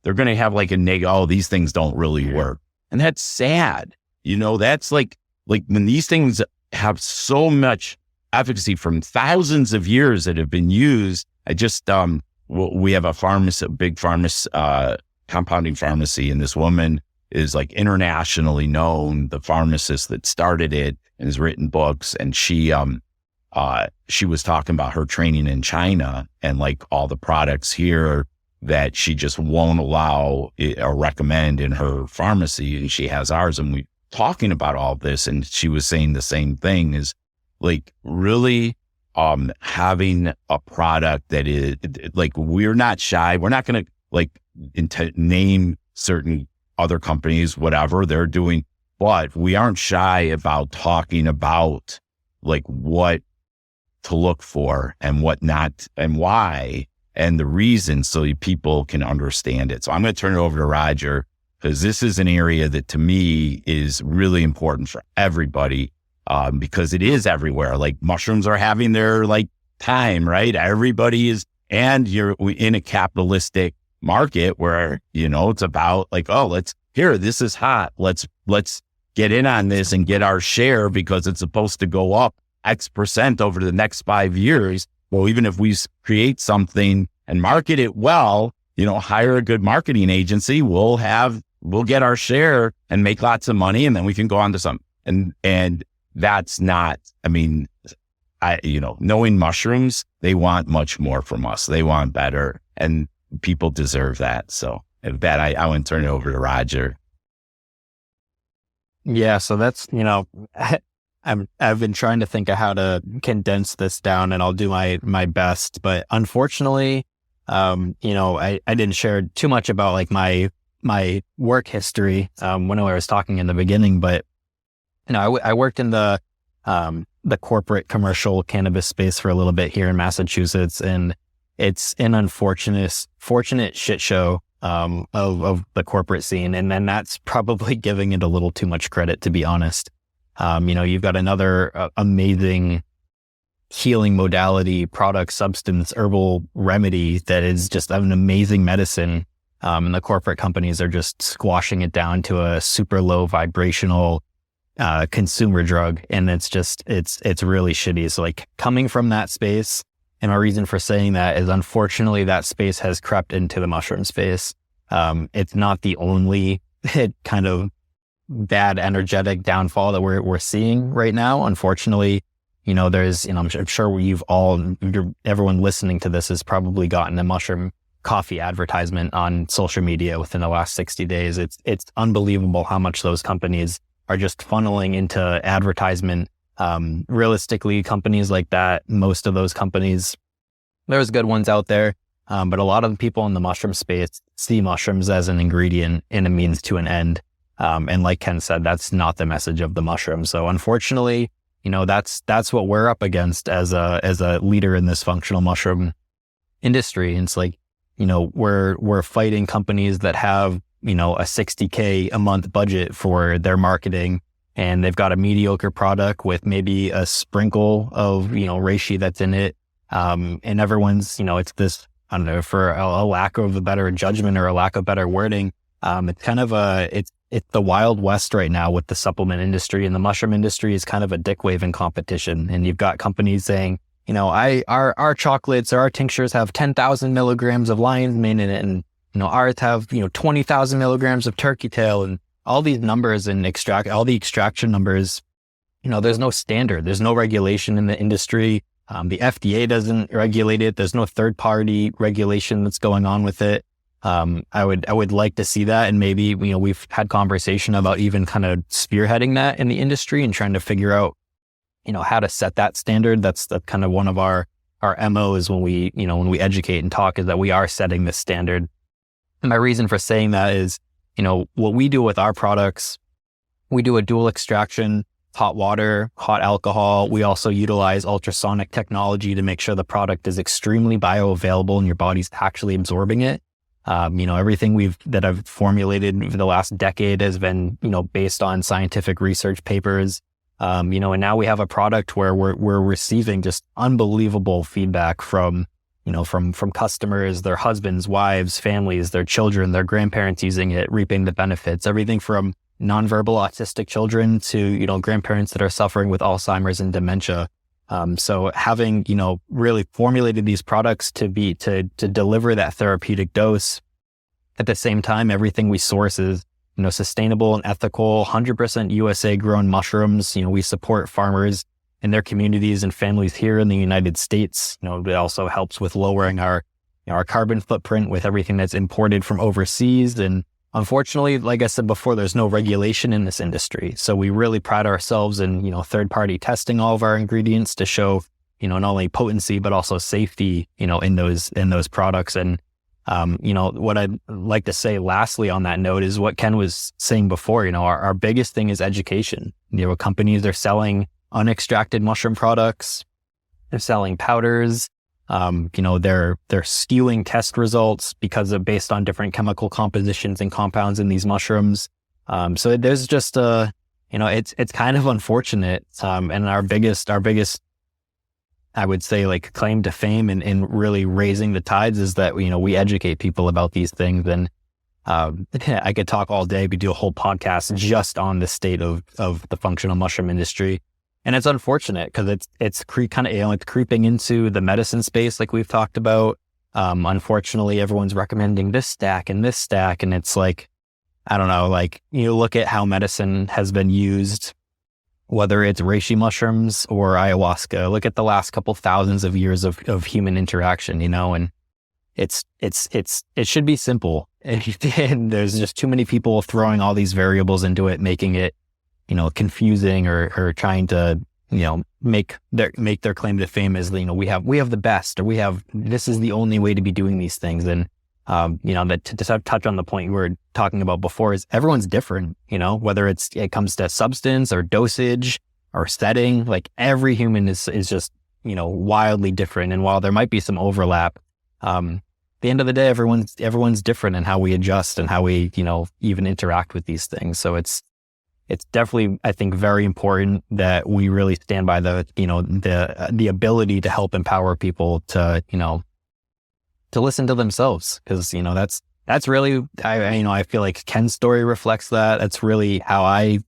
they're going to have like a negative, oh, these things don't really work. And that's sad. That's like when these things have so much efficacy from thousands of years that have been used. I just, we have a big compounding pharmacy, and this woman is like internationally known, the pharmacist that started it and has written books. And she was talking about her training in China and like all the products here that she just won't allow or recommend in her pharmacy. And she has ours. And we talking about all this. And she was saying the same thing, is like really having a product that is like, we're not shy. We're not going to like name certain other companies, whatever they're doing, but we aren't shy about talking about like what to look for and what not and why and the reason, so people can understand it. So I'm going to turn it over to Roger, because this is an area that to me is really important for everybody, because it is everywhere. Like mushrooms are having their like time, right? Everybody is, and you're in a capitalistic market where, you know, it's about like, oh, this is hot. Let's get in on this and get our share because it's supposed to go up X% over the next 5 years. Well, even if we create something and market it well, you know, hire a good marketing agency, we'll get our share and make lots of money, and then we can go on to something. And that's not, I mean, knowing mushrooms, they want much more from us. They want better, and people deserve that. So with that, I want to turn it over to Roger. Yeah. So that's, I've been trying to think of how to condense this down, and I'll do my best, but unfortunately, I didn't share too much about like my work history, when I was talking in the beginning, but I worked in the corporate commercial cannabis space for a little bit here in Massachusetts, and it's an fortunate shit show of the corporate scene. And then that's probably giving it a little too much credit, to be honest. You've got another amazing healing modality, product, substance, herbal remedy that is just an amazing medicine. And the corporate companies are just squashing it down to a super low vibrational consumer drug. And it's really shitty. So like coming from that space, and my reason for saying that is unfortunately that space has crept into the mushroom space. It's not the only kind of bad energetic downfall that we're seeing right now. Unfortunately, there's, I'm sure everyone listening to this has probably gotten a mushroom coffee advertisement on social media within the last 60 days. It's unbelievable how much those companies are just funneling into advertisement. Realistically, companies like that, most of those companies, there's good ones out there. But a lot of the people in the mushroom space see mushrooms as an ingredient and a means to an end. And like Ken said, that's not the message of the mushroom. So unfortunately, that's what we're up against as a leader in this functional mushroom industry. And it's like, we're fighting companies that have, a $60K a month budget for their marketing, and they've got a mediocre product with maybe a sprinkle of, reishi that's in it. And everyone's, it's this, I don't know, for a lack of a better judgment or a lack of better wording. It's kind of it's the Wild West right now with the supplement industry, and the mushroom industry is kind of a dick waving competition. And you've got companies saying, our chocolates or our tinctures have 10,000 milligrams of lion's mane in it, and ours have 20,000 milligrams of turkey tail, and all these numbers and all the extraction numbers. There's no standard, there's no regulation in the industry. The FDA doesn't regulate it. There's no third party regulation that's going on with it. I would like to see that, and maybe we've had conversation about even kind of spearheading that in the industry and trying to figure out how to set that standard. That's kind of one of our MOs when we educate and talk, is that we are setting this standard. And my reason for saying that is, what we do with our products, we do a dual extraction, hot water, hot alcohol. We also utilize ultrasonic technology to make sure the product is extremely bioavailable and your body's actually absorbing it. Everything that I've formulated over the last decade has been, based on scientific research papers. And now we have a product where we're receiving just unbelievable feedback from customers, their husbands, wives, families, their children, their grandparents using it, reaping the benefits, everything from nonverbal autistic children to, grandparents that are suffering with Alzheimer's and dementia. So having, really formulated these products to deliver that therapeutic dose, at the same time, everything we source is, sustainable and ethical, 100% USA grown mushrooms. We support farmers and their communities and families here in the United States. It also helps with lowering our carbon footprint with everything that's imported from overseas. And unfortunately, like I said before, there's no regulation in this industry. So we really pride ourselves in, third-party testing all of our ingredients to show, not only potency, but also safety, in those products. And, what I'd like to say lastly on that note is what Ken was saying before. Our biggest thing is education. Companies are selling unextracted mushroom products. They're selling powders. They're stealing test results based on different chemical compositions and compounds in these mushrooms. So there's just it's kind of unfortunate. And our biggest, I would say, like, claim to fame in really raising the tides is that, we educate people about these things. And I could talk all day. We do a whole podcast just on the state of the functional mushroom industry. And it's unfortunate because it's creeping into the medicine space, like we've talked about. Unfortunately, everyone's recommending this stack. And it's like, I don't know, like, you look at how medicine has been used, whether it's reishi mushrooms or ayahuasca. Look at the last couple thousands of years of human interaction, and it should be simple. And there's just too many people throwing all these variables into it, making it, confusing or trying to, make their claim to fame as, we have the best, or this is the only way to be doing these things. And, that to touch on the point you were talking about before is everyone's different, whether it comes to substance or dosage or setting, like every human is just, wildly different. And while there might be some overlap, at the end of the day, everyone's different in how we adjust and how we, even interact with these things. So it's definitely, I think, very important that we really stand by the ability to help empower people to, to listen to themselves. Cause, that's really, I feel like Ken's story reflects that. That's really how I,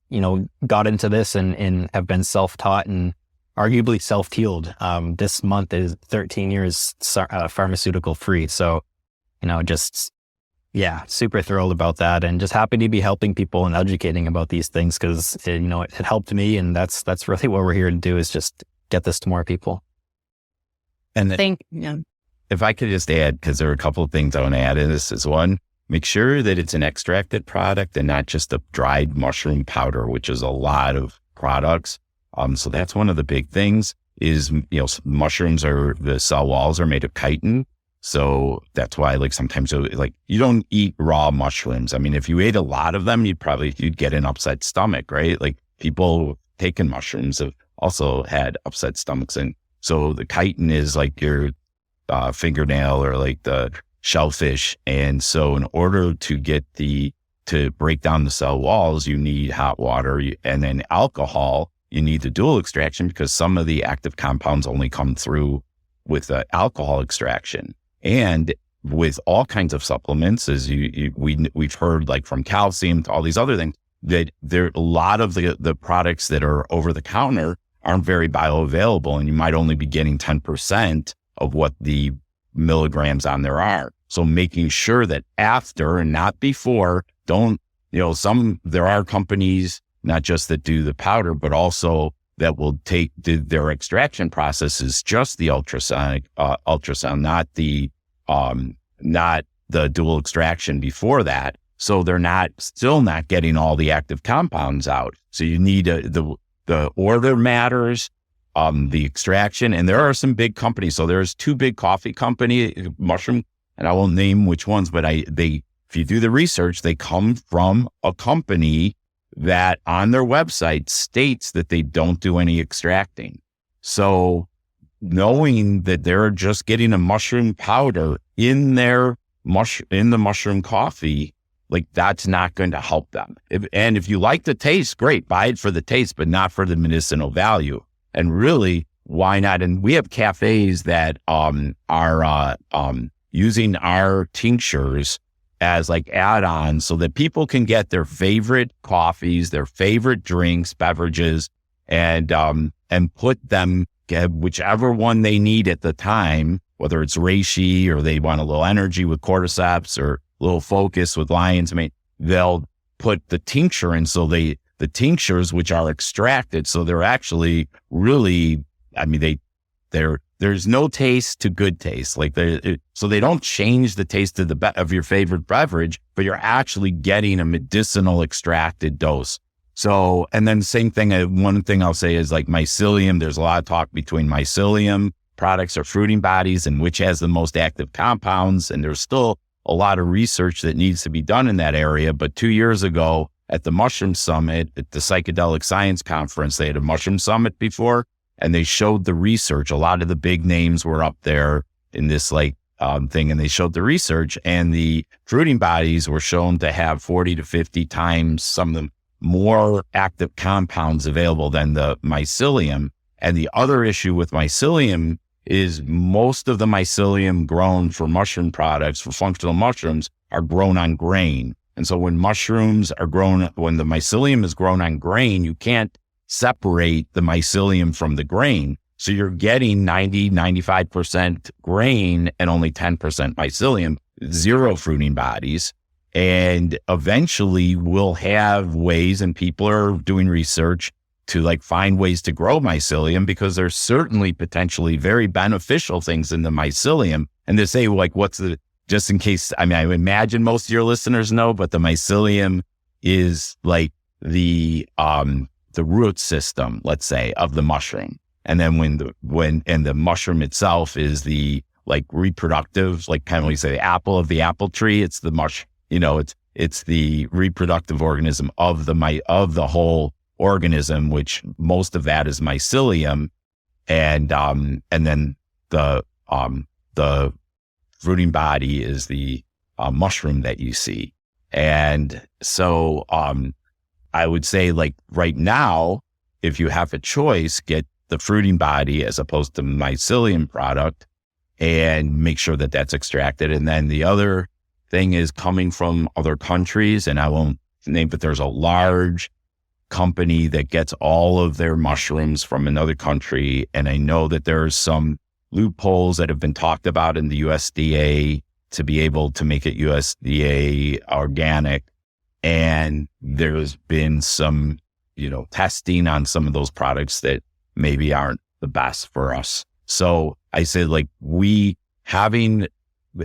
got into this and have been self-taught and arguably self-healed. This month is 13 years pharmaceutical free. So, super thrilled about that, and just happy to be helping people and educating about these things because it helped me, and that's really what we're here to do, is just get this to more people. And if I could just add, because there are a couple of things I want to add in this, is one, make sure that it's an extracted product and not just a dried mushroom powder, which is a lot of products. So that's one of the big things is, mushrooms the cell walls are made of chitin. So that's why, like, sometimes you don't eat raw mushrooms. I mean, if you ate a lot of them, you'd get an upset stomach, right? Like, people taking mushrooms have also had upset stomachs. And so the chitin is like your fingernail or like the shellfish. And so in order to break down the cell walls, you need hot water and then alcohol. You need the dual extraction because some of the active compounds only come through with the alcohol extraction. And with all kinds of supplements, as we've heard, like from calcium to all these other things, that a lot of the products that are over the counter aren't very bioavailable, and you might only be getting 10% of what the milligrams on there are. So making sure that after and not before, there are companies not just that do the powder, but also that will take their extraction process is just the ultrasound, not the dual extraction before that. So they're still not getting all the active compounds out. So you need the order matters, the extraction, and there are some big companies. So there's two big coffee company, mushroom, and I won't name which ones, but if you do the research, they come from a company that on their website states that they don't do any extracting. So knowing that they're just getting a mushroom powder in the mushroom coffee, like, that's not going to help them. If you like the taste, great, buy it for the taste, but not for the medicinal value. And really, why not? And we have cafes that are using our tinctures as like add-ons so that people can get their favorite coffees, their favorite drinks, beverages, and put them, get whichever one they need at the time, whether it's reishi or they want a little energy with cordyceps or a little focus with lions. I mean, they'll put the tincture in. So the tinctures, which are extracted, so they're actually really, I mean, there's no taste to good taste. Like so they don't change the taste of of your favorite beverage, but you're actually getting a medicinal extracted dose. So, and then same thing, one thing I'll say is like mycelium. There's a lot of talk between mycelium products or fruiting bodies and which has the most active compounds. And there's still a lot of research that needs to be done in that area. But 2 years ago at the Mushroom Summit, at the Psychedelic Science Conference, they had a Mushroom Summit before, and they showed the research. A lot of the big names were up there in this thing, and they showed the research, and the fruiting bodies were shown to have 40 to 50 times some of them more active compounds available than the mycelium. And the other issue with mycelium is most of the mycelium grown for mushroom products, for functional mushrooms, are grown on grain. And so when mushrooms are grown, when the mycelium is grown on grain, you can't separate the mycelium from the grain. So you're getting 95% grain and only 10% mycelium, zero fruiting bodies. And eventually we'll have ways, and people are doing research to find ways to grow mycelium, because there's certainly potentially very beneficial things in the mycelium. And they say, just in case, I mean, I imagine most of your listeners know, but the mycelium is the root system, let's say, of the mushroom. And then and the mushroom itself is the reproductive, kind of we say the apple of the apple tree. It's the it's the reproductive organism of the whole organism, which most of that is mycelium. And then the fruiting body is the mushroom that you see. And so, I would say right now, if you have a choice, get the fruiting body as opposed to mycelium product and make sure that that's extracted. And then the other thing is coming from other countries, and I won't name, but there's a large company that gets all of their mushrooms from another country. And I know that there's some loopholes that have been talked about in the USDA to be able to make it USDA organic. And there's been some, testing on some of those products that maybe aren't the best for us. So I said, we having,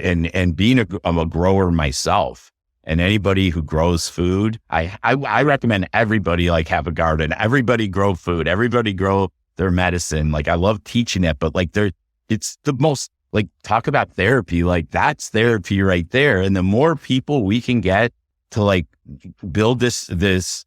and being a grower myself, and anybody who grows food, I recommend everybody have a garden, everybody grow food, everybody grow their medicine. I love teaching it, but it's the most, talk about therapy, that's therapy right there. And the more people we can get to build these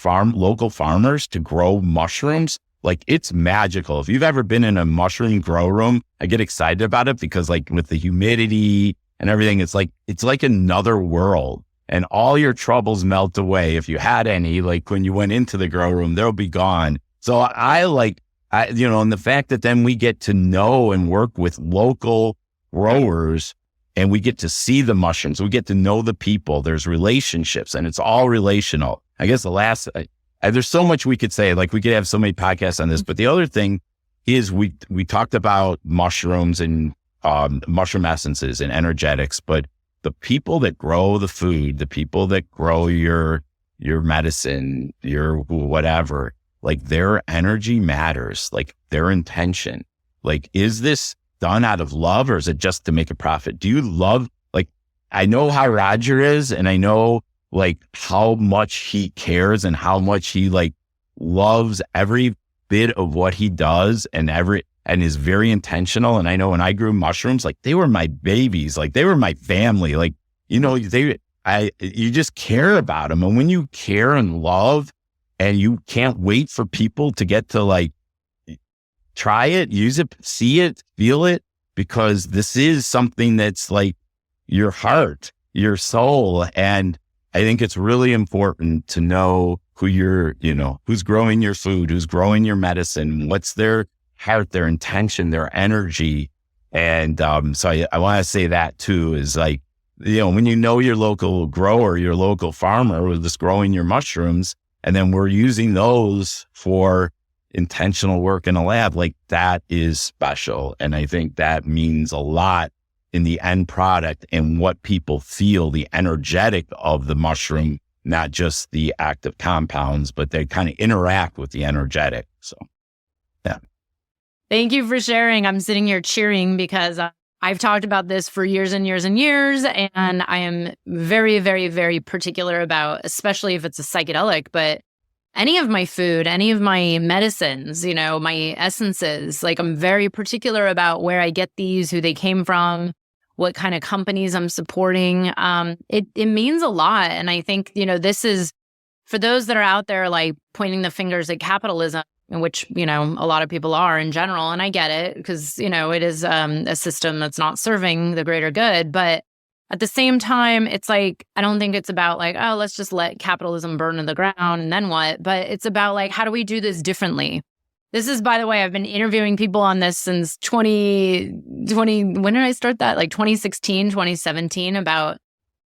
local farmers to grow mushrooms, it's magical. If you've ever been in a mushroom grow room, I get excited about it because with the humidity and everything, it's like another world, and all your troubles melt away. If you had any, when you went into the grow room, they'll be gone. So and the fact that then we get to know and work with local growers, and we get to see the mushrooms, we get to know the people, there's relationships, and it's all relational. I guess there's so much we could say, we could have so many podcasts on this, but the other thing is we talked about mushrooms and mushroom essences and energetics, but the people that grow the food, the people that grow your medicine, your whatever, their energy matters, their intention. Is this done out of love, or is it just to make a profit? Do you love, I know how Roger is, and I know how much he cares and how much he loves every bit of what he does and is very intentional. And I know when I grew mushrooms, they were my babies, they were my family, you just care about them. And when you care and love, and you can't wait for people to get to try it, use it, see it, feel it, because this is something that's your heart, your soul. And I think it's really important to know who who's growing your food, who's growing your medicine, what's their heart, their intention, their energy. And so I want to say that too, is when you know your local grower, your local farmer who's growing your mushrooms, and then we're using those for intentional work in a lab, that is special. And I think that means a lot in the end product and what people feel, the energetic of the mushroom, not just the active compounds, but they kind of interact with the energetic. So, yeah. Thank you for sharing. I'm sitting here cheering because I've talked about this for years and years and years, and I am very, very, very particular about, especially if it's a psychedelic, but any of my food, any of my medicines, my essences, like I'm very particular about where I get these, who they came from, what kind of companies I'm supporting. It means a lot. And I think, this is for those that are out there like pointing the fingers at capitalism, which, a lot of people are in general. And I get it because, it is a system that's not serving the greater good. But at the same time, it's like, I don't think it's about like, oh, let's just let capitalism burn to the ground and then what? But it's about like, how do we do this differently? This is, by the way, I've been interviewing people on this since 2020. When did I start that? Like 2016, 2017 about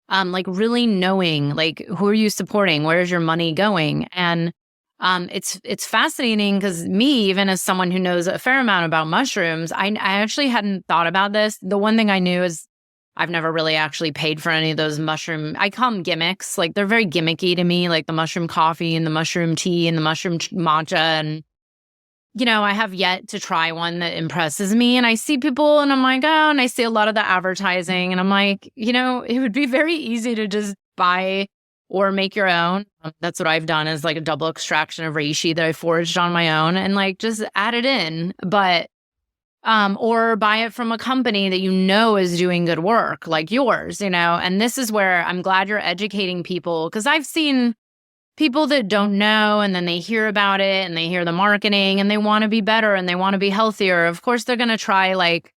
like really knowing like, who are you supporting? Where is your money going? And it's fascinating because me, even as someone who knows a fair amount about mushrooms, I actually hadn't thought about this. The one thing I knew is I've never really actually paid for any of those mushroom, I call them gimmicks. Like they're very gimmicky to me, like the mushroom coffee and the mushroom tea and the mushroom matcha. And, I have yet to try one that impresses me. And I see people and I'm like, oh, and I see a lot of the advertising and I'm like, it would be very easy to just buy or make your own. That's what I've done is like a double extraction of reishi that I foraged on my own and like just add it in. But or buy it from a company that is doing good work like yours, and this is where I'm glad you're educating people because I've seen people that don't know and then they hear about it and they hear the marketing and they want to be better and they want to be healthier. Of course, they're going to try like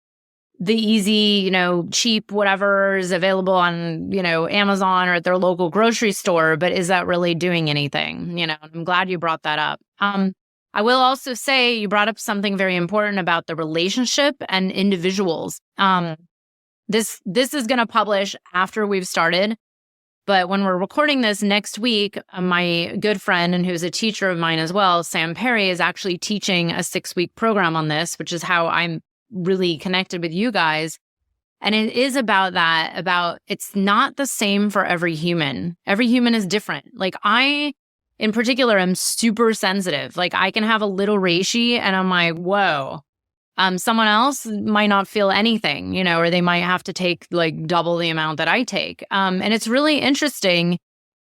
the easy, cheap, whatever is available on, Amazon or at their local grocery store. But is that really doing anything? I'm glad you brought that up. I will also say you brought up something very important about the relationship and individuals. This is going to publish after we've started, but when we're recording this next week, my good friend and who's a teacher of mine as well, Sam Perry, is actually teaching a 6-week program on this, which is how I'm really connected with you guys. And it is about that, about it's not the same for every human. Every human is different. Like in particular, I'm super sensitive. Like I can have a little reishi and I'm like, whoa. Someone else might not feel anything, or they might have to take like double the amount that I take. And it's really interesting.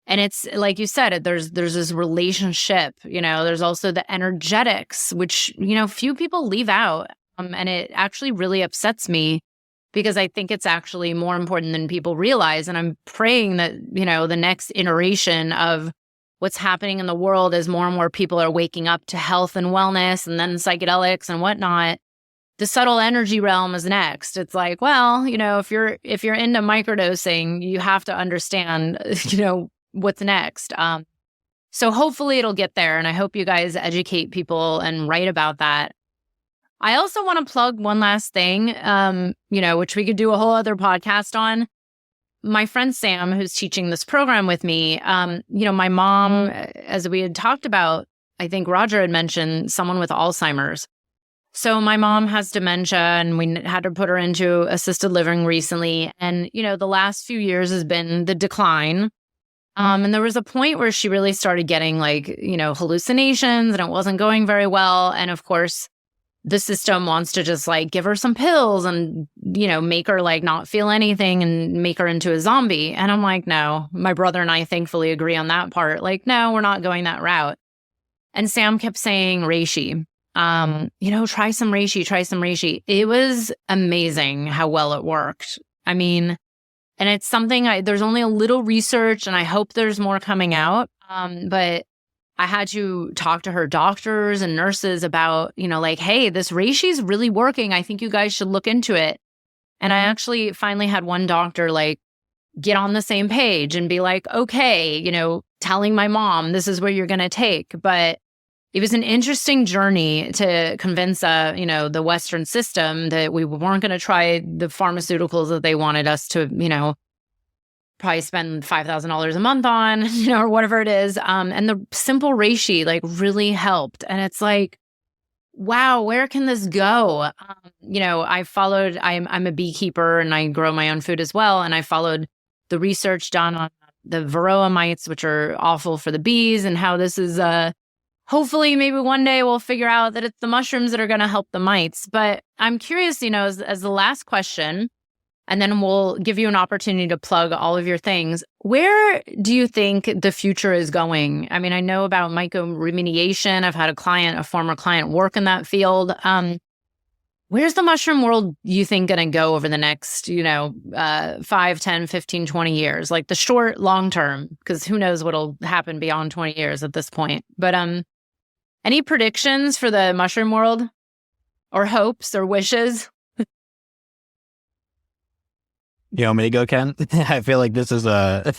And it's like you said, there's this relationship, there's also the energetics, which, few people leave out. And it actually really upsets me because I think it's actually more important than people realize. And I'm praying that, the next iteration of what's happening in the world as more and more people are waking up to health and wellness and then psychedelics and whatnot, the subtle energy realm is next. It's like, well, if you're into microdosing, you have to understand, what's next. So hopefully it'll get there. And I hope you guys educate people and write about that. I also want to plug one last thing, which we could do a whole other podcast on. My friend Sam, who's teaching this program with me, my mom, as we had talked about, I think Roger had mentioned someone with Alzheimer's. So my mom has dementia and we had to put her into assisted living recently. And, the last few years has been the decline. And there was a point where she really started getting like, hallucinations and it wasn't going very well. And of course, the system wants to just like give her some pills and, make her like not feel anything and make her into a zombie. And I'm like, no, my brother and I thankfully agree on that part. Like, no, we're not going that route. And Sam kept saying reishi, try some reishi. It was amazing how well it worked. I mean, and it's something there's only a little research and I hope there's more coming out. But I had to talk to her doctors and nurses about, like, hey, this reishi is really working. I think you guys should look into it. And I actually finally had one doctor like get on the same page and be like, okay, telling my mom this is what you're going to take. But it was an interesting journey to convince, the Western system that we weren't going to try the pharmaceuticals that they wanted us to, probably spend $5,000 a month on, or whatever it is. And the simple reishi like really helped. And it's like, wow, where can this go? I'm a beekeeper and I grow my own food as well. And I followed the research done on the varroa mites, which are awful for the bees, and how this is, hopefully maybe one day we'll figure out that it's the mushrooms that are going to help the mites. But I'm curious, as the last question, and then we'll give you an opportunity to plug all of your things. Where do you think the future is going? I mean, I know about mycoremediation. I've had a former client work in that field. Where's the mushroom world, you think, going to go over the next, 5, 10, 15, 20 years? Like the short, long term, because who knows what'll happen beyond 20 years at this point. But any predictions for the mushroom world, or hopes or wishes? You want me to go, Ken? I feel like this is this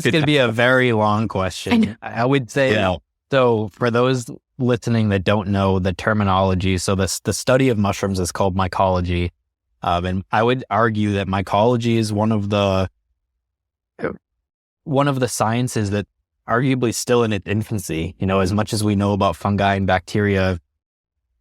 could be a very long question. I would say, so for those listening that don't know the terminology, so the study of mushrooms is called mycology. And I would argue that mycology is one of the sciences that arguably still in its infancy. As much as we know about fungi and bacteria,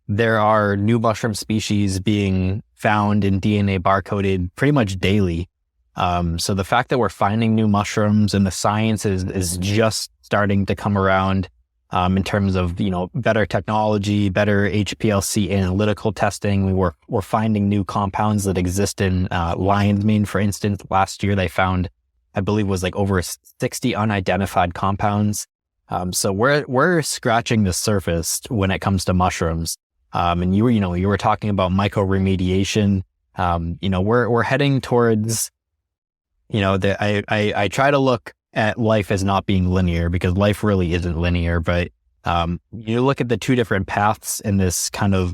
there are new mushroom species being found and DNA barcoded pretty much daily. So the fact that we're finding new mushrooms and the science is just starting to come around in terms of, better technology, better HPLC analytical testing. We're finding new compounds that exist in lion's mane, for instance. Last year they found, I believe, was like over 60 unidentified compounds. So we're scratching the surface when it comes to mushrooms. And you were talking about mycoremediation. We're heading towards, I try to look at life as not being linear, because life really isn't linear. But you look at the two different paths in this kind of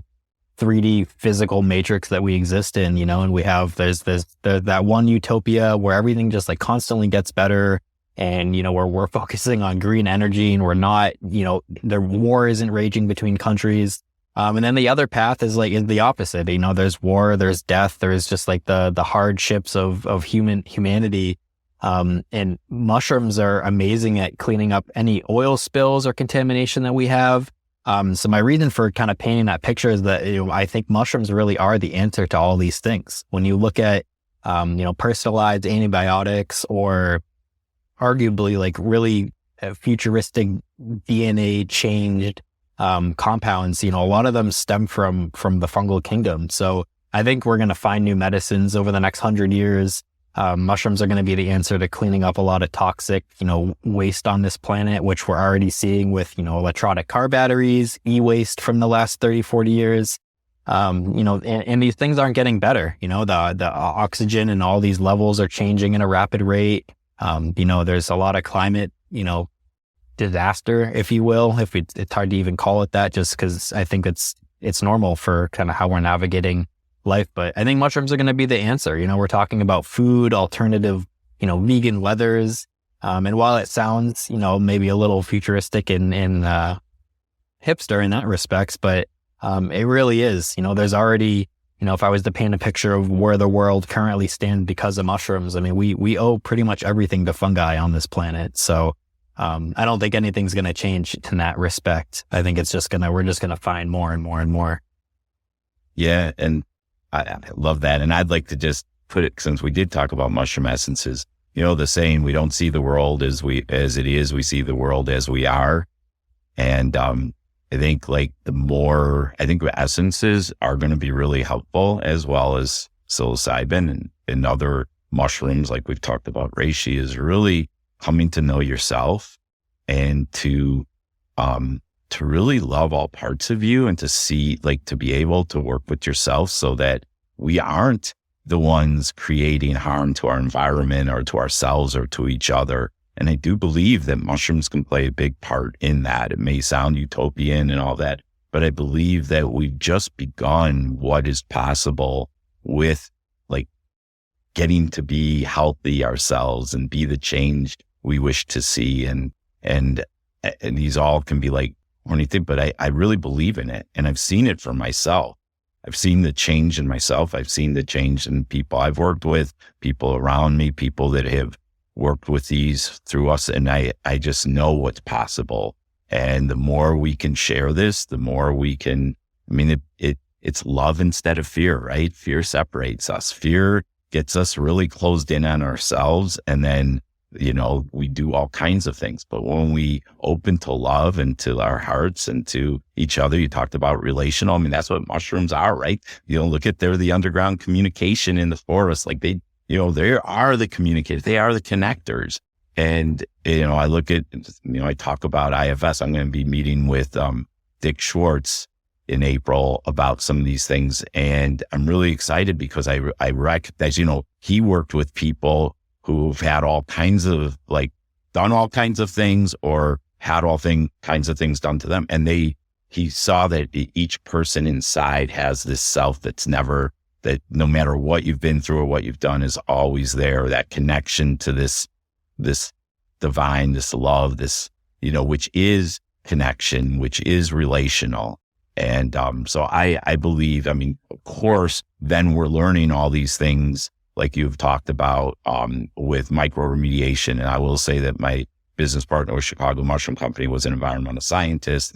3D physical matrix that we exist in, and we have there's that one utopia where everything just like constantly gets better. And, we're focusing on green energy, and we're not, the war isn't raging between countries. And then the other path is the opposite. There's war, there's death, there's just like the hardships of humanity. And mushrooms are amazing at cleaning up any oil spills or contamination that we have. So my reason for kind of painting that picture is that, I think mushrooms really are the answer to all these things. When you look at, personalized antibiotics, or arguably like really futuristic DNA changed compounds, a lot of them stem from the fungal kingdom. So I think we're going to find new medicines over the next 100 years. Mushrooms are going to be the answer to cleaning up a lot of toxic, waste on this planet, which we're already seeing with, electronic car batteries, e-waste from the last 30, 40 years. And these things aren't getting better. The oxygen and all these levels are changing at a rapid rate. There's a lot of climate, disaster, if you will, it's hard to even call it that, just because I think it's normal for kind of how we're navigating life. But I think mushrooms are going to be the answer. We're talking about food, alternative, vegan leathers. And while it sounds, maybe a little futuristic and hipster in that respects, but it really is. There's already, if I was to paint a picture of where the world currently stands because of mushrooms, I mean, we owe pretty much everything to fungi on this planet. So I don't think anything's going to change in that respect. I think we're just going to find more and more and more. Yeah. And I love that. And I'd like to just put it, since we did talk about mushroom essences, the saying, we don't see the world as it is, we see the world as we are. And, I think essences are going to be really helpful, as well as psilocybin and other mushrooms. Like we've talked about, reishi is really coming to know yourself, and to really love all parts of you, and to see, to be able to work with yourself so that we aren't the ones creating harm to our environment or to ourselves or to each other. And I do believe that mushrooms can play a big part in that. It may sound utopian and all that, but I believe that we've just begun what is possible with getting to be healthy ourselves and be the change we wish to see. And these all can be anything, but I really believe in it. And I've seen it for myself. I've seen the change in myself. I've seen the change in people I've worked with, people around me, people that have worked with these through us. And I just know what's possible. And the more we can share this, the more we can, it's love instead of fear, right? Fear separates us. Fear gets us really closed in on ourselves. And then, we do all kinds of things. But when we open to love and to our hearts and to each other, you talked about relational. That's what mushrooms are, right? They're the underground communication in the forest. Like they are the communicators. They are the connectors. And, I look at, I talk about IFS. I'm going to be meeting with Dick Schwartz in April about some of these things. And I'm really excited because I recognize, he worked with people who've had all kinds of done all kinds of things or had kinds of things done to them. And he saw that each person inside has this self that no matter what you've been through or what you've done is always there. That connection to this divine, this love, which is connection, which is relational. And so I believe, of course, then we're learning all these things like you've talked about with microremediation. And I will say that my business partner with Chicago Mushroom Company was an environmental scientist.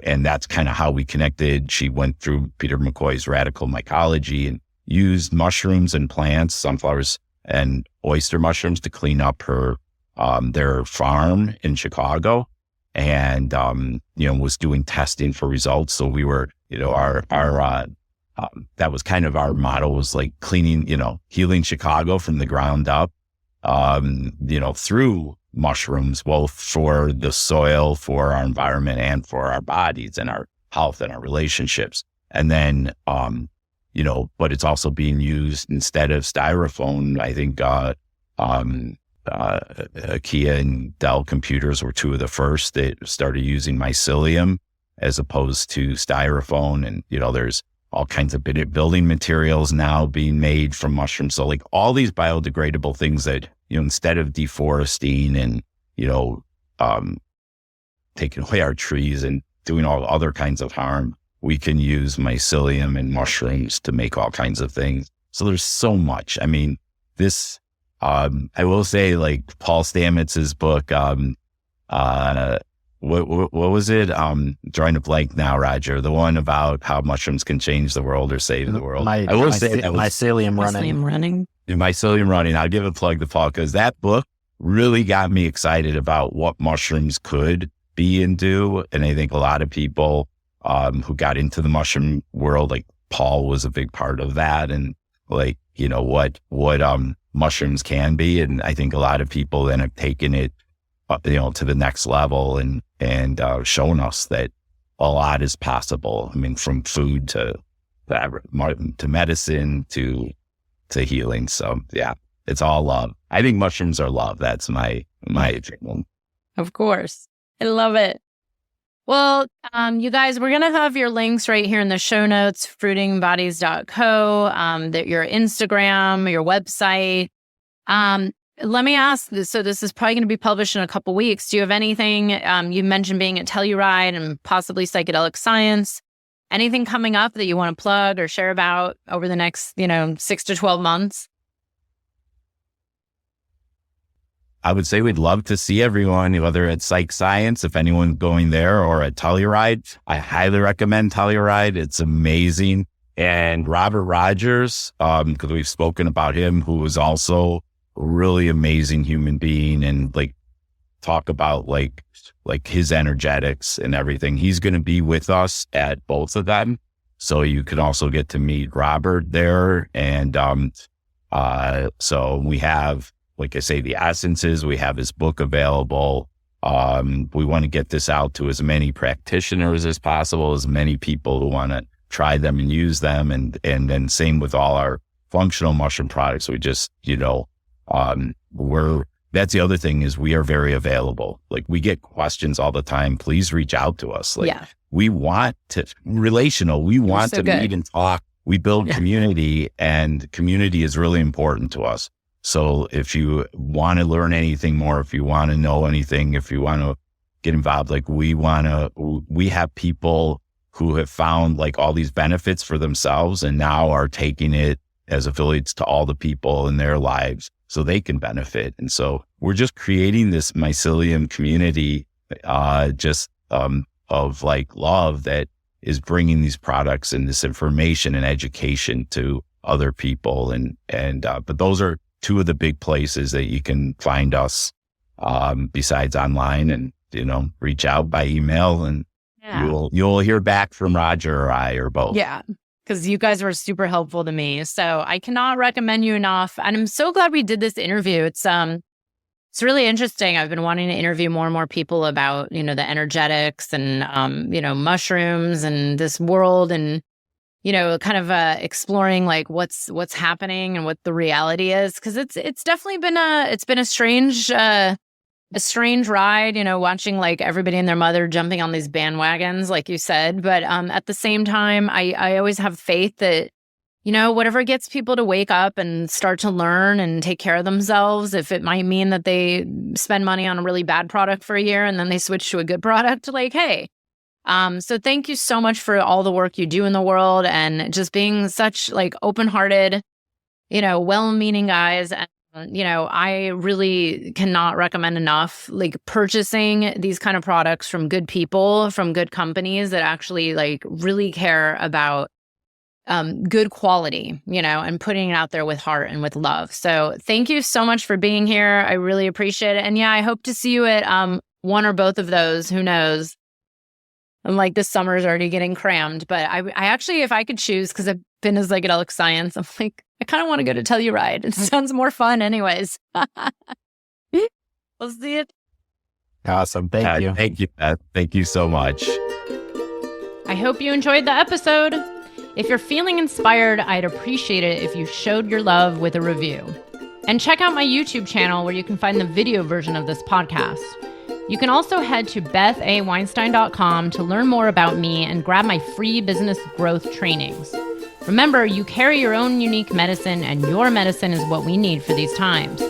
And that's kind of how we connected. She went through Peter McCoy's radical mycology and used mushrooms and plants, sunflowers and oyster mushrooms to clean up their farm in Chicago. And, was doing testing for results. So we were, that was kind of our motto, was like cleaning, healing Chicago from the ground up, through mushrooms, both for the soil, for our environment, and for our bodies and our health and our relationships. And then, but it's also being used instead of styrofoam. I think, Kia and Dell computers were two of the first that started using mycelium as opposed to styrofoam. And, there's all kinds of building materials now being made from mushrooms. So all these biodegradable things that, instead of deforesting and, taking away our trees and doing all other kinds of harm, we can use mycelium and mushrooms to make all kinds of things. So there's so much. I will say, Paul Stamets's book, what was it? Drawing a blank now, Roger. The one about how mushrooms can change the world or save the world. I will say that was Mycelium running. Mycelium running. I'll give a plug to Paul because that book really got me excited about what mushrooms could be and do. And I think a lot of people who got into the mushroom world, like Paul was a big part of that. And what mushrooms can be. And I think a lot of people then have taken it up, to the next level and shown us that a lot is possible. from food to medicine to healing. So yeah, it's all love. I think mushrooms are love. That's my opinion. Of course. I love it. Well, you guys, we're going to have your links right here in the show notes, fruitingbodies.co, your Instagram, your website. Let me ask this. So this is probably going to be published in a couple weeks. Do you have anything, you mentioned being at Telluride and possibly psychedelic science, anything coming up that you want to plug or share about over the next, 6 to 12 months? I would say we'd love to see everyone, whether at Psych Science, if anyone's going there, or at Telluride. I highly recommend Telluride. It's amazing. And Robert Rogers, because we've spoken about him, who is also a really amazing human being, and talk about his energetics and everything. He's going to be with us at both of them. So you can also get to meet Robert there. And so we have, like I say, the essences. We have his book available. We want to get this out to as many practitioners as possible, as many people who want to try them and use them. And then same with all our functional mushroom products. We just, that's the other thing, is we are very available. We get questions all the time. Please reach out to us. We want to relational. We want to meet and talk. We build community, and community is really important to us. So if you want to learn anything more, if you want to know anything, if you want to get involved, we have people who have found all these benefits for themselves and now are taking it as affiliates to all the people in their lives so they can benefit. And so we're just creating this mycelium community of like love that is bringing these products and this information and education to other people. But those are two of the big places that you can find us, besides online, and, reach out by email, and you'll hear back from Roger or I, or both. Yeah. Because you guys were super helpful to me. So I cannot recommend you enough. And I'm so glad we did this interview. It's really interesting. I've been wanting to interview more and more people about, the energetics and, mushrooms and this world, and, kind of exploring like what's happening and what the reality is. Cause it's definitely been a strange ride, watching like everybody and their mother jumping on these bandwagons, like you said. But at the same time, I always have faith that, whatever gets people to wake up and start to learn and take care of themselves, if it might mean that they spend money on a really bad product for a year and then they switch to a good product, like, hey. So thank you so much for all the work you do in the world, and just being such like open-hearted, well-meaning guys. And, I really cannot recommend enough, like, purchasing these kind of products from good people, from good companies that actually like really care about good quality, and putting it out there with heart and with love. So thank you so much for being here. I really appreciate it. And yeah, I hope to see you at one or both of those. Who knows? I'm like, this summer is already getting crammed. But I actually, if I could choose, because I've been to psychedelic science, I'm like, I kind of want to go to Telluride. It sounds more fun anyways. We'll see it. Awesome. Thank you. Thank you, Beth. Thank you so much. I hope you enjoyed the episode. If you're feeling inspired, I'd appreciate it if you showed your love with a review. And check out my YouTube channel, where you can find the video version of this podcast. You can also head to bethaweinstein.com to learn more about me and grab my free business growth trainings. Remember, you carry your own unique medicine, and your medicine is what we need for these times.